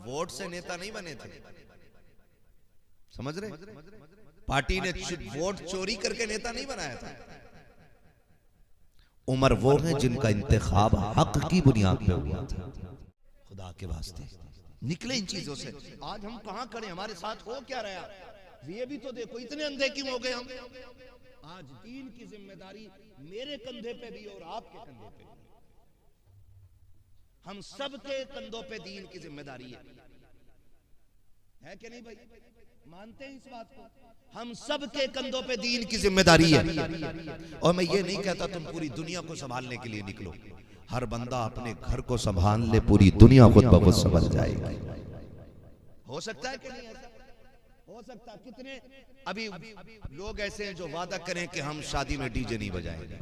वोट से नेता नहीं बने थे, समझ रहे? पार्टी ने वोट चोरी करके नेता नहीं बनाया था। उमर वो हैं जिनका इंतखाब हक की बुनियाद पे हुआ था। खुदा के वास्ते निकले इन चीजों से। आज हम कहां खड़े, हमारे साथ हो क्या रहा, ये भी तो देखो। इतने अंधे क्यों हो गए हम? आज दीन की जिम्मेदारी मेरे कंधे पे भी और आपके कंधे पे भी। हम सबके कंधों पे दीन की जिम्मेदारी है कि नहीं भाई? मानते हैं इस बात को? हम सबके कंधों पे दीन की जिम्मेदारी है। और मैं ये नहीं कहता तुम पूरी दुनिया को संभालने के लिए निकलो। हर बंदा अपने घर को संभाल ले, पूरी दुनिया खुद ब खुद संभल जाएगी। हो सकता है कि नहीं ऐसा? हो सकता। कितने अभी लोग ऐसे हैं जो वादा करें कि हम शादी में डीजे नहीं बजाएंगे।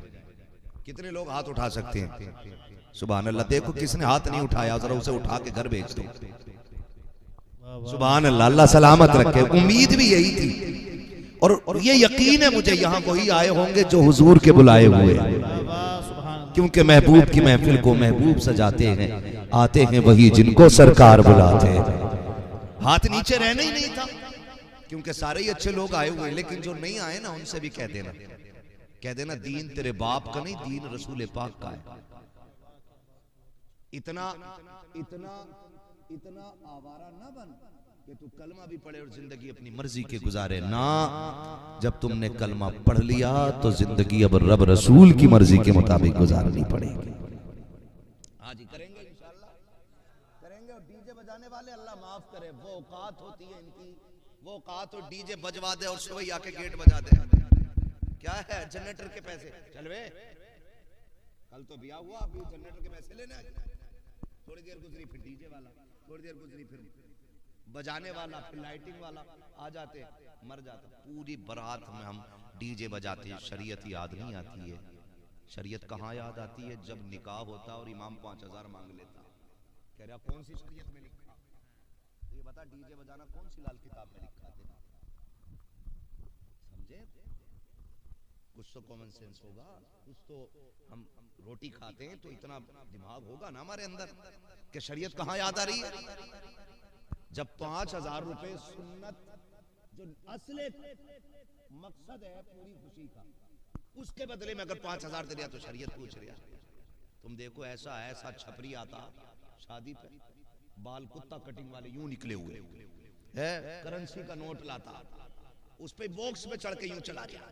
कितने लोग हाथ उठा सकते हैं? सुभान अल्लाह। देखो किसने हाथ नहीं उठाया, जरा उसे उठा के घर भेज दो। सुभान अल्लाह, अल्लाह सलामत रखे। उम्मीद भी यही थी और ये यकीन है मुझे, यहाँ वही आए होंगे जो हुजूर के बुलाए हुए, क्योंकि महबूब की महफिल को महबूब सजाते हैं, आते हैं वही जिनको सरकार बुलाते हैं। हाथ नीचे रहना ही नहीं था, क्योंकि सारे ही अच्छे लोग आए हुए। लेकिन जो नहीं आए ना, उनसे भी कह देना दीन तेरे बाप का नहीं, दीन रसूल पाक का है। इतना इतना इतना आवारा ना बन कि तू कलमा भी पढ़े और जिंदगी अपनी मर्जी के गुजारे ना। जब तुमने कलमा पढ़ लिया तो जिंदगी अब रब रसूल की मर्जी के मुताबिक गुजारनी पड़ेगी। आज ही करेंगे इंशाल्लाह, करेंगे। और डीजे बजाने वाले अल्लाह माफ करे, वो औकात होती है इनकी, वो औकात हो डीजे बजवा दे और सुबह आके गेट बजा दे। क्या है जनरेटर के पैसे? चल वे, कल तो बिया हुआ, अभी जनरेटर के पैसे लेने आए। थोड़ी देर गुजरी फिर डीजे वाला, थोड़ी देर गुजरी फिर बजाने वाला, फिर लाइटिंग वाला आ जाते, मर जाता। पूरी बारात में हम डीजे बजाते हैं, शरीयत याद नहीं आती है। शरीयत कहाँ याद आती है? जब निकाह होता और इमाम 5000 मांग लेता। कह रहा कौन सी शरीयत में लिखा? ये बता, डीजे बजाना कौन सी लाल किताब में लिखा थे? समझे? कुछ तो कॉमन सेंस होगा, कुछ तो हम रोटी खाते हैं तो इतना दिमाग होगा ना हमारे अंदर कि शरीयत कहाँ याद आ रही है। जब 5000 रुपए सुन्नत, जो असले मकसद है पूरी खुशी का, उसके बदले में अगर 5000 दे दिया तो शरीयत पूछ रही है। तुम देखो ऐसा ऐसा छपरी आता शादी पे, बाल कुत्ता कटिंग वाले यूं निकले हुए है, करेंसी का नोट लाता, उस पे बॉक्स में चढ़ के यूं चला गया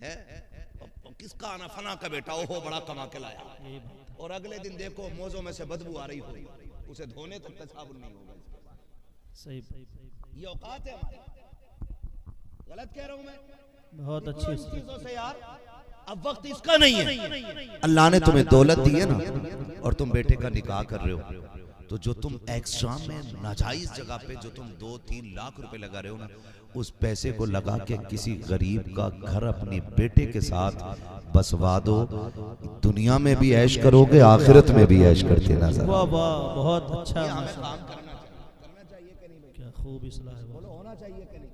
है। किसका आना? फना का बेटा, ओहो बड़ा कमा के लाया। और अगले दिन देखो मोजों में से बदबू आ रही हो, उसे धोने तक तसाबुर नहीं होगा। सही, ये औकात है हमारी। गलत कह रहा हूं मैं? बहुत अच्छी चीजों से यार, अब वक्त इसका नहीं है। अल्लाह ने तुम्हें दौलत दी है ना, और तुम बेटे का निकाह कर रहे हो, तो जो तुम एक्स्ट्रा में नाजायज जगह पे जो तुम 2-3 लाख रुपए लगा रहे हो ना, उस पैसे को लगा के किसी गरीब का घर अपने बेटे के साथ बसवा दो, दुनिया में भी ऐश करोगे, आखिरत में भी ऐश करते नजर। वाह वाह, बहुत अच्छा। हमें काम करना चाहिए कि नहीं भाई? क्या खूब इस्लाह है। बोलो होना चाहिए कि नहीं?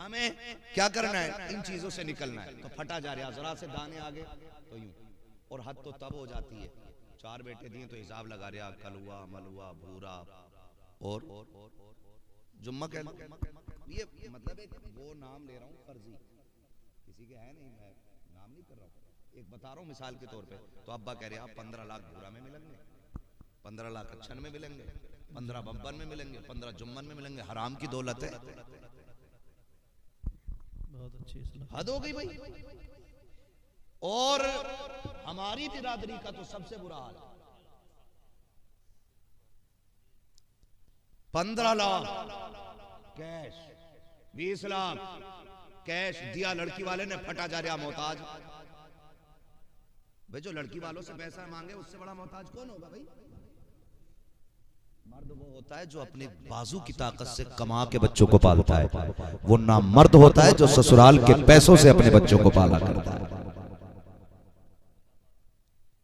हमें क्या करना है? इन चीजों से निकलना है। तो फटा जा रहा, जरा से दाने आगे तो यूं, और हद तो तब हो जाती है 4 बेटे दिए तो हिसाब लगा रहा, कलुआ मलुआ भूरा और जुम्मा कह, ये मतलब एक वो नाम ले रहा हूँ फर्जी, किसी के है नहीं, मैं नाम नहीं कर रहा हूँ, एक बता रहा हूँ मिसाल के तौर पे। तो अब्बा कह रहे हैं 15 लाख भूरा में मिलेंगे, 15 लाख अच्छन में मिलेंगे, 15 बब्बन में मिलेंगे, 15 जुम्मन में मिलेंगे। हराम की दौलत है। बहुत अच्छी इस्लाह। हद हो गई भाई। और हमारी बिरादरी का तो सबसे बुरा हाल, 15 लाख कैश, 20 लाख कैश दिया लड़की वाले ने, फटा जा रहा मोहताज। भाई जो लड़की वालों से पैसा मांगे उससे बड़ा मोहताज कौन होगा भाई? मर्द वो होता है जो अपने बाजू की ताकत से कमा के बच्चों को पालता है, वो ना मर्द होता है जो ससुराल के पैसों से अपने बच्चों को पाला करता है।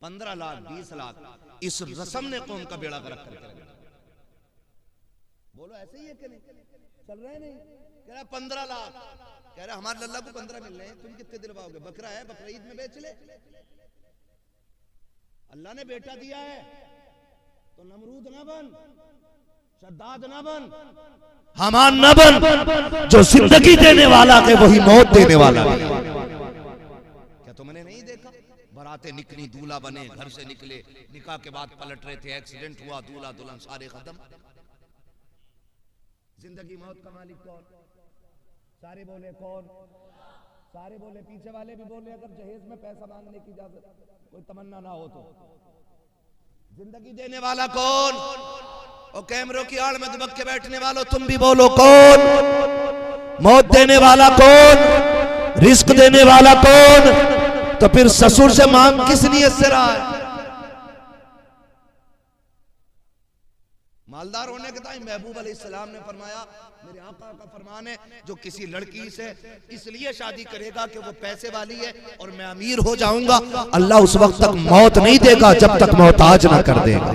15 लाख 20 लाख इस रस्म ने कौम का बेड़ा गर्क कर दिया। बोलो ऐसे ही है कि नहीं? चल रहे नहीं? कह रहा 15 लाख, कह रहा हमारे लल्ला को 15 मिल रहे हैं, तुम कितने दिलवाओगे? बकरा है, बकरा ईद में बेच ले। अल्लाह ने बेटा दिया है तो नमरूद ना बन, शद्दाद ना बन, हमान ना बन। जो जिंदगी देने वाला है वही मौत देने वाला है। क्या तुमने नहीं देखा? बरातें निकली, दूल्हा बने, घर से निकले, निकाह के बाद पलट रहे थे, एक्सीडेंट हुआ, दूल्हा दुल्हन सारे खत्म। जिंदगी मौत का मालिक कौन? सारे बोले कौन? सारे बोले, पीछे वाले भी बोले अगर जहेज में पैसा मांगने की इजाजत कोई तमन्ना ना हो तो। जिंदगी देने वाला कौन? और कैमरों की आड़ में दुबक के बैठने वालों तुम भी बोलो कौन? मौत देने वाला कौन? रिस्क देने वाला कौन? तो फिर ससुर से मांग किस नियत से रहा है? मालदार होने के टाइम महबूब अलैहिस्सलाम ने फरमाया, मेरे आका का फरमान है, जो किसी लड़की से इसलिए शादी करेगा कि वो पैसे वाली है और मैं अमीर हो जाऊंगा, अल्लाह उस वक्त तक मौत नहीं देगा जब तक मोहताज ना कर देगा।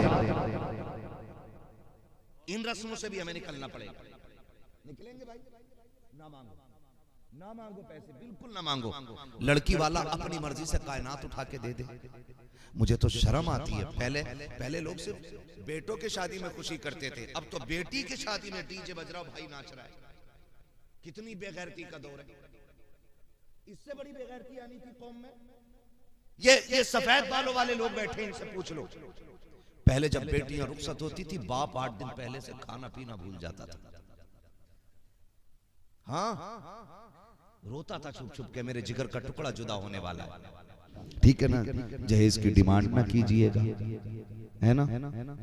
इन रस्मों से भी हमें निकलना पड़ेगा। निकलेंगे भाई? ना मांगो, ना मांगो पैसे, बिल्कुल ना मांगो। लड़की वाला अपनी मर्जी से कायनात उठा के दे दे। मुझे तो शर्म आती है। पहले लोग सिर्फ बेटों के शादी में खुशी करते थे, अब तो बेटी की शादी में डीजे बज रहा, भाई नाच रहा है। कितनी बेगैरती का दौर है। इससे बड़ी बेगैरती आनी थी कौम में। ये सफेद बालों वाले लोग बैठे, इनसे पूछ लो। पहले जब बेटियां रुखसत होती थी, बाप 8 दिन पहले से खाना पीना भूल जाता था। हाँ, रोता था छुप छुप के, मेरे जिगर का टुकड़ा जुदा होने वाला है। ठीक है ना? जहेज की डिमांड ना कीजिएगा, है ना?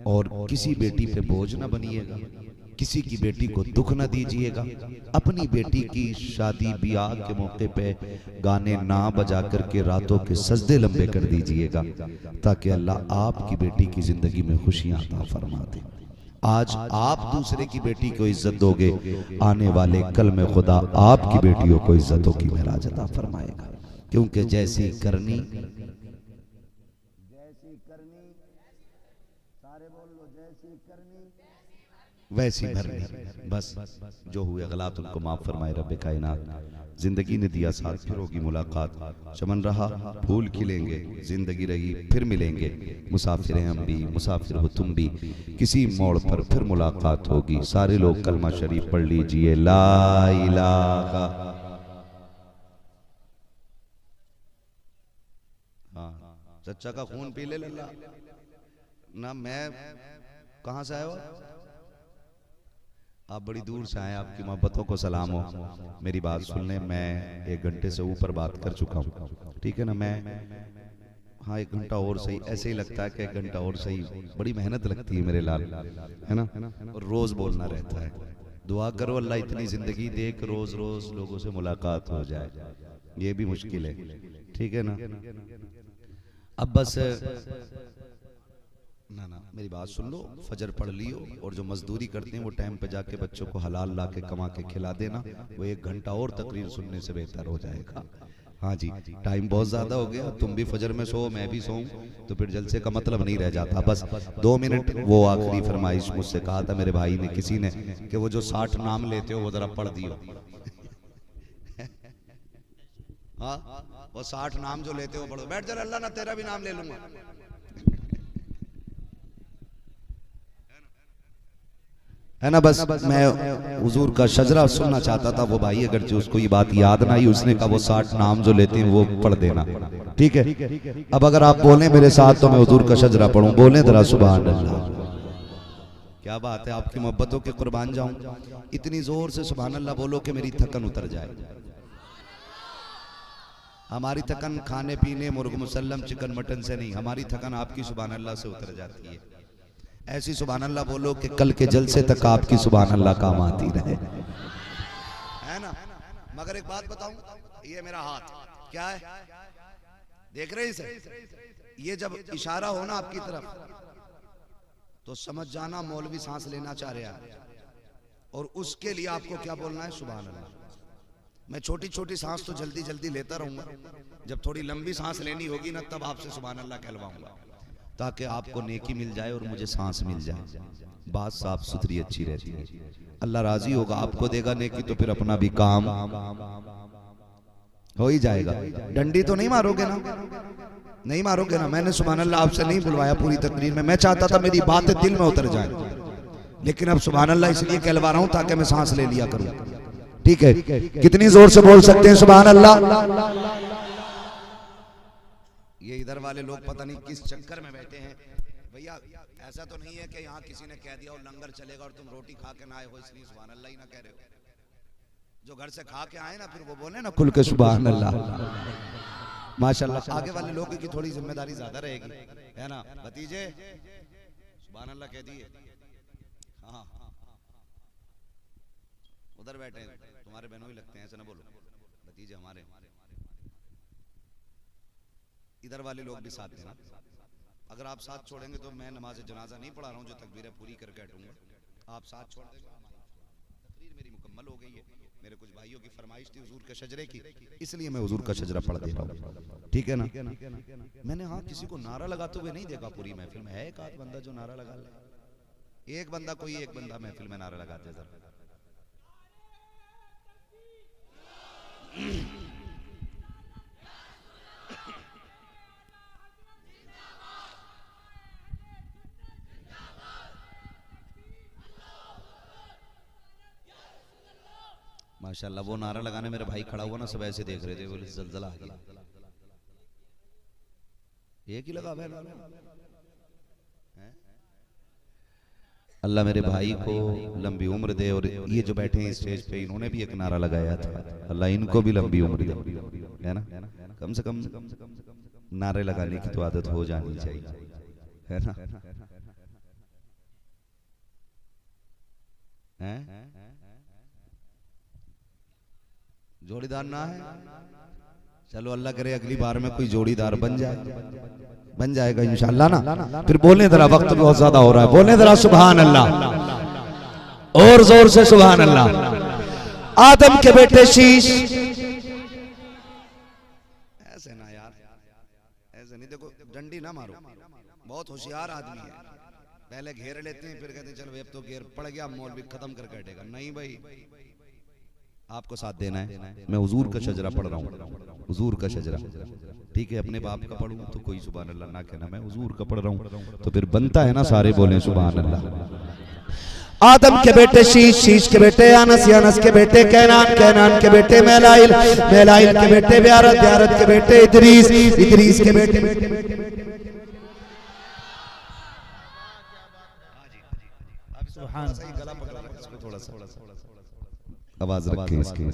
और किसी बेटी पे बोझ ना बनिएगा, किसी की बेटी को दुख ना दीजिएगा। अपनी बेटी की शादी ब्याह के मौके पे गाने ना बजा करके रातों के सजदे लंबे कर दीजिएगा, ताकि अल्लाह आपकी बेटी की जिंदगी में खुशियां अता फरमा दे। आज आप दूसरे की बेटी को इज्जत दोगे, आने वाले कल में खुदा आपकी बेटियों को इज्जतों की महराज अता फरमाएगा। क्योंकि जैसी करनी, सारे बोल लो, जैसी करनी वैसी भरनी। बस जो हुए गलत उनको माफ फरमाए रब्बे कायनात। जिंदगी ने दिया साथ, फिर होगी मुलाकात। चमन रहा फूल खिलेंगे, जिंदगी रही फिर मिलेंगे। मुसाफिर हैं हम भी, मुसाफिर हो तुम भी, किसी मोड़ पर फिर मुलाकात होगी। सारे लोग कलमा शरीफ पढ़ लीजिए, ला इलाहा। हाँ, चच्चा का खून पी ले लल्ला ना। मैं कहां से आया हो? आप बड़ी दूर से आए, आपकी मोहब्बतों को सलाम हो। मेरी बात सुन लें, मैं 1 घंटे से ऊपर बात कर चुका हूँ, ठीक है ना? मैं हाँ 1 घंटा और सही, ऐसे ही लगता है कि 1 घंटा और सही। बड़ी मेहनत लगती है मेरे लाल, है ना? और रोज बोलना रहता है। दुआ करो अल्लाह इतनी जिंदगी दे कि रोज रोज लोगों से मुलाकात हो जाए, ये भी मुश्किल है, ठीक है ना? अब बस ना ना मेरी बात सुन लो, फजर पढ़ लियो और जो मजदूरी करते हैं वो टाइम पे जाके बच्चों को हलाल ला के कमा के खिला देना, वो 1 घंटा और तकरीर सुनने से बेहतर हो जाएगा। हाँ जी, टाइम बहुत ज्यादा हो गया, तुम भी फजर में सो मैं भी सोऊं तो फिर जलसे का मतलब नहीं रह जाता। बस 2 मिनट वो आखिरी फरमाइश मुझसे कहा था मेरे भाई ने किसी ने कि वो जो 60 नाम लेते हो वो जरा पढ़ दियो। हाँ वो 60 नाम जो लेते हो पढ़ो। बैठ जा, अल्लाह ना तेरा भी नाम ले लूंगा। है ना, बस मैं हुजूर का शजरा सुनना चाहता था। वो भाई अगर जो उसको ये बात याद ना आई, उसने कहा वो 60 नाम जो लेते हैं वो पढ़ देना, ठीक है। अब अगर आप बोले मेरे साथ तो मैं हुजूर का शजरा पढ़ूं, बोले जरा सुभान अल्लाह। क्या बात है, आपकी मोहब्बतों के कुर्बान जाऊं। इतनी जोर से सुभान अल्लाह बोलो कि मेरी थकन उतर जाए। हमारी थकन खाने पीने मुर्ग मुसल्लम चिकन मटन से नहीं, हमारी थकन आपकी सुभान अल्लाह से उतर जाती है। ऐसी सुभान अल्लाह बोलो कि कल के जलसे तक आपकी सुभान अल्लाह काम आती रहे, है ना। मगर एक बात बताऊं, ये मेरा हाथ क्या है देख रहे इसे, ये जब इशारा हो ना आपकी तरफ तो समझ जाना मौलवी सांस लेना चाह रहा है, और उसके लिए आपको क्या बोलना है, सुभान अल्लाह। मैं छोटी छोटी सांस तो जल्दी जल्दी लेता रहूंगा, जब थोड़ी लंबी सांस लेनी होगी ना तब आपसे सुभान अल्लाह कहलवाऊंगा, ताकि आपको नेकी मिल जाए और मुझे सांस मिल जाए। बात साफ सुथरी अच्छी रहती है, अल्लाह राजी होगा, आपको देगा नेकी तो फिर अपना भी काम हो ही जाएगा। डंडी तो नहीं मारोगे ना, नहीं मारोगे ना। मैंने सुभान अल्लाह आपसे नहीं बुलवाया पूरी तकरीर में, मैं चाहता था मेरी बातें दिल में उतर जाए, लेकिन अब सुभान अल्लाह इसलिए कहलवा रहा हूं ताकि मैं सांस ले लिया करूं, ठीक है। कितनी जोर से बोल सकते हैं सुभान अल्लाह। ये इधर वाले लोग पता नहीं किस चक्कर में बैठे हैं भैया। ऐसा तो नहीं है कि यहाँ किसी ने कह दिया और लंगर चलेगा और तुम रोटी खा के ना आए हो इसलिए सुभान अल्लाह ही ना कह रहे हो। जो घर से खा के आए ना फिर वो बोले ना खुल के सुभान अल्लाह, माशाल्लाह। आगे वाले लोगों की थोड़ी जिम्मेदारी ज्यादा रहेगी, है ना भतीजे, सुभान अल्लाह कह दिए। हाँ उधर बैठे हैं तुम्हारे बहनों ही लगते हैं, ऐसा ना बोलो, भतीजे हमारे। इधर वाले लोग भी साथ देना। अगर आप साथ छोड़ेंगे तो मैं नमाज जनाजा नहीं पढ़ा रहा हूँ, जो तकबीरें पूरी करके हटूंगा। आप साथ छोड़ देंगे, तकरीर मेरी मुकम्मल हो गई है। मेरे कुछ भाइयों की फरमाइश थी हुजूर के शजरे की, इसलिए मैं हुजूर का शजरा पढ़ दे रहा हूँ, ठीक है ना। मैंने हाँ किसी को नारा लगाते हुए नहीं देखा पूरी महफिल में। है एक आध बंदा जो नारा लगा ले, एक बंदा, कोई एक बंदा महफिल में नारा लगाते जरा। माशाल्लाह वो नारा लगाने मेरे भाई खड़ा हुआ ना, सब ऐसे देख रहे थे, बोले जलजला आ गया। एक ही लगा है अल्लाह मेरे भाई को लंबी उम्र दे। और ये जो बैठे हैं स्टेज पे इन्होंने भी एक नारा लगाया था, अल्लाह इनको भी लंबी उम्र दे, है ना। कम से कम नारे लगाने की तो आदत हो जानी चाहिए, है ना। जोड़ीदार ना है, चलो अल्लाह करे अगली बार में कोई जोड़ीदार बन जाए, बन जाएगा इंशाअल्लाह ना। फिर बोलने जरा, वक्त बहुत ज्यादा हो रहा है, बोलने जरा सुभान अल्लाह और जोर से सुभान अल्लाह। आदम के बेटे शीश, ऐसे ना यार, ऐसे नहीं, देखो डंडी ना मारो। बहुत होशियार आदमी है, पहले घेर लेते हैं फिर कहते हैं चलो अब तो घेर पड़ गया, मौलवी खत्म करके हटेगा। नहीं भाई, आपको साथ देना है। मैं हुजूर का शजरा पढ़ रहा हूँ, हुजूर का शजरा, ठीक है। अपने बाप का पढ़ूं तो कोई सुभान अल्लाह ना कहना, मैं हुजूर का पढ़ रहा हूँ तो फिर बनता है ना सारे बोले सुभान अल्लाह। आदम के बेटे शीश, शीश के बेटे अनस, अनस के बेटे कैनान, कैनान के बेटे मेलाइल, मेलाइल के बेटे ब्यारत, ब्यारत के बेटे इदरीस, इदरीस के बेटे आवाज रखें इसकी,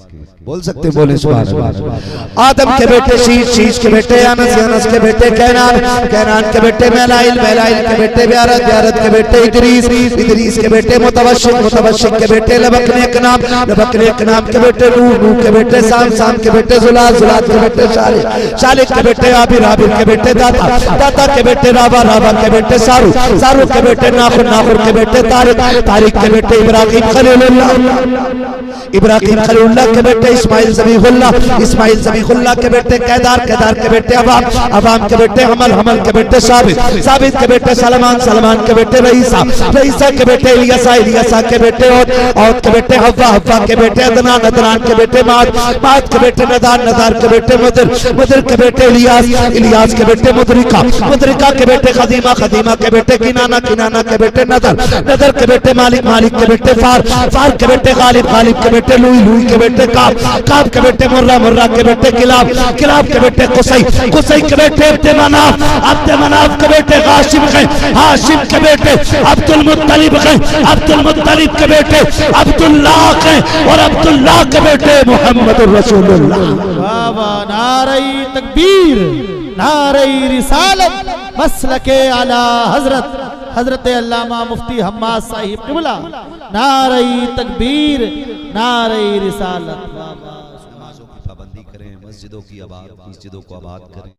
बोल सकते बोले सुभान अल्लाह। आदम के बेटे शीश, शीश के बेटे अनस, अनस के बेटे कैनान, कैनान के बेटे मेलाइल, मेलाइल के बेटे ब्यारत, ब्यारत के बेटे इदरीस, इदरीस के बेटे मुतवशिक, मुतवशिक के बेटे लबकने कनाम, लबकने कनाम के बेटे नूह, नूह के बेटे साम, साम के बेटे जुलाल, जुलाल के बेटे शालिक, शालिक के बेटे आबिर, आबिर के बेटे दाता, दाता के बेटे राबा, राबा के बेटे सारू, सारू के बेटे नाखुर, नाखुर के बेटे तारिक, तारिक के बेटे इब्राहिम खलीलुल्लाह, इब्राहिम खलीलुल्लाह के बेटे इस्माइल ज़बीहुल्लाह, इस्माइल ज़बीहुल्लाह के बेटे कैदार, कैदार के बेटे अवाम, अवाम के बेटे हमल, हमल के बेटे साबित, साबित के बेटे सलमान, सलमान के बेटे रईसा, रईसा के बेटे इलियासा, इलियासा के बेटे औद के बेटे हव्वा, हव्वा के बेटे अदनान, अदनान के बेटे माद, माद के बेटे नदार, नदार के बेटे मुदर, मुदर के बेटे इलियास, इलियास के बेटे मुदरिका, मुदरिका के बेटे खदीमा, खदीमा के बेटे किनाना, किनाना के बेटे नदर, नदर के बेटे मालिक, मालिक के बेटे फार, फार के बेटे गालिब, गालिब के बेटे लुई, लुई के बेटे काब, काब के बेटे मुर्रा, मुर्रा के बेटे किलाब, किलाब के बेटे कुसै, कुसै के बेटे अब्दे मनाफ, अब्दे मनाफ के बेटे हाशिम हैं, हाशिम के बेटे अब्दुल मुत्तलिब हैं, अब्दुल मुत्तलिब के बेटे अब्दुल्लाह हैं, और अब्दुल्लाह के बेटे मोहम्मद रसूलुल्लाह। बाबा नारे तकबीर, नारे रिसालत, मसलके आला हजरत हजरत अल्लामा मुफ्ती हम्माद साहिब क़िबला, नारे तकबीर, नारे रिसालत। नमाजों की पाबंदी करें, मस्जिदों की आबाद, मस्जिदों को आबाद करें।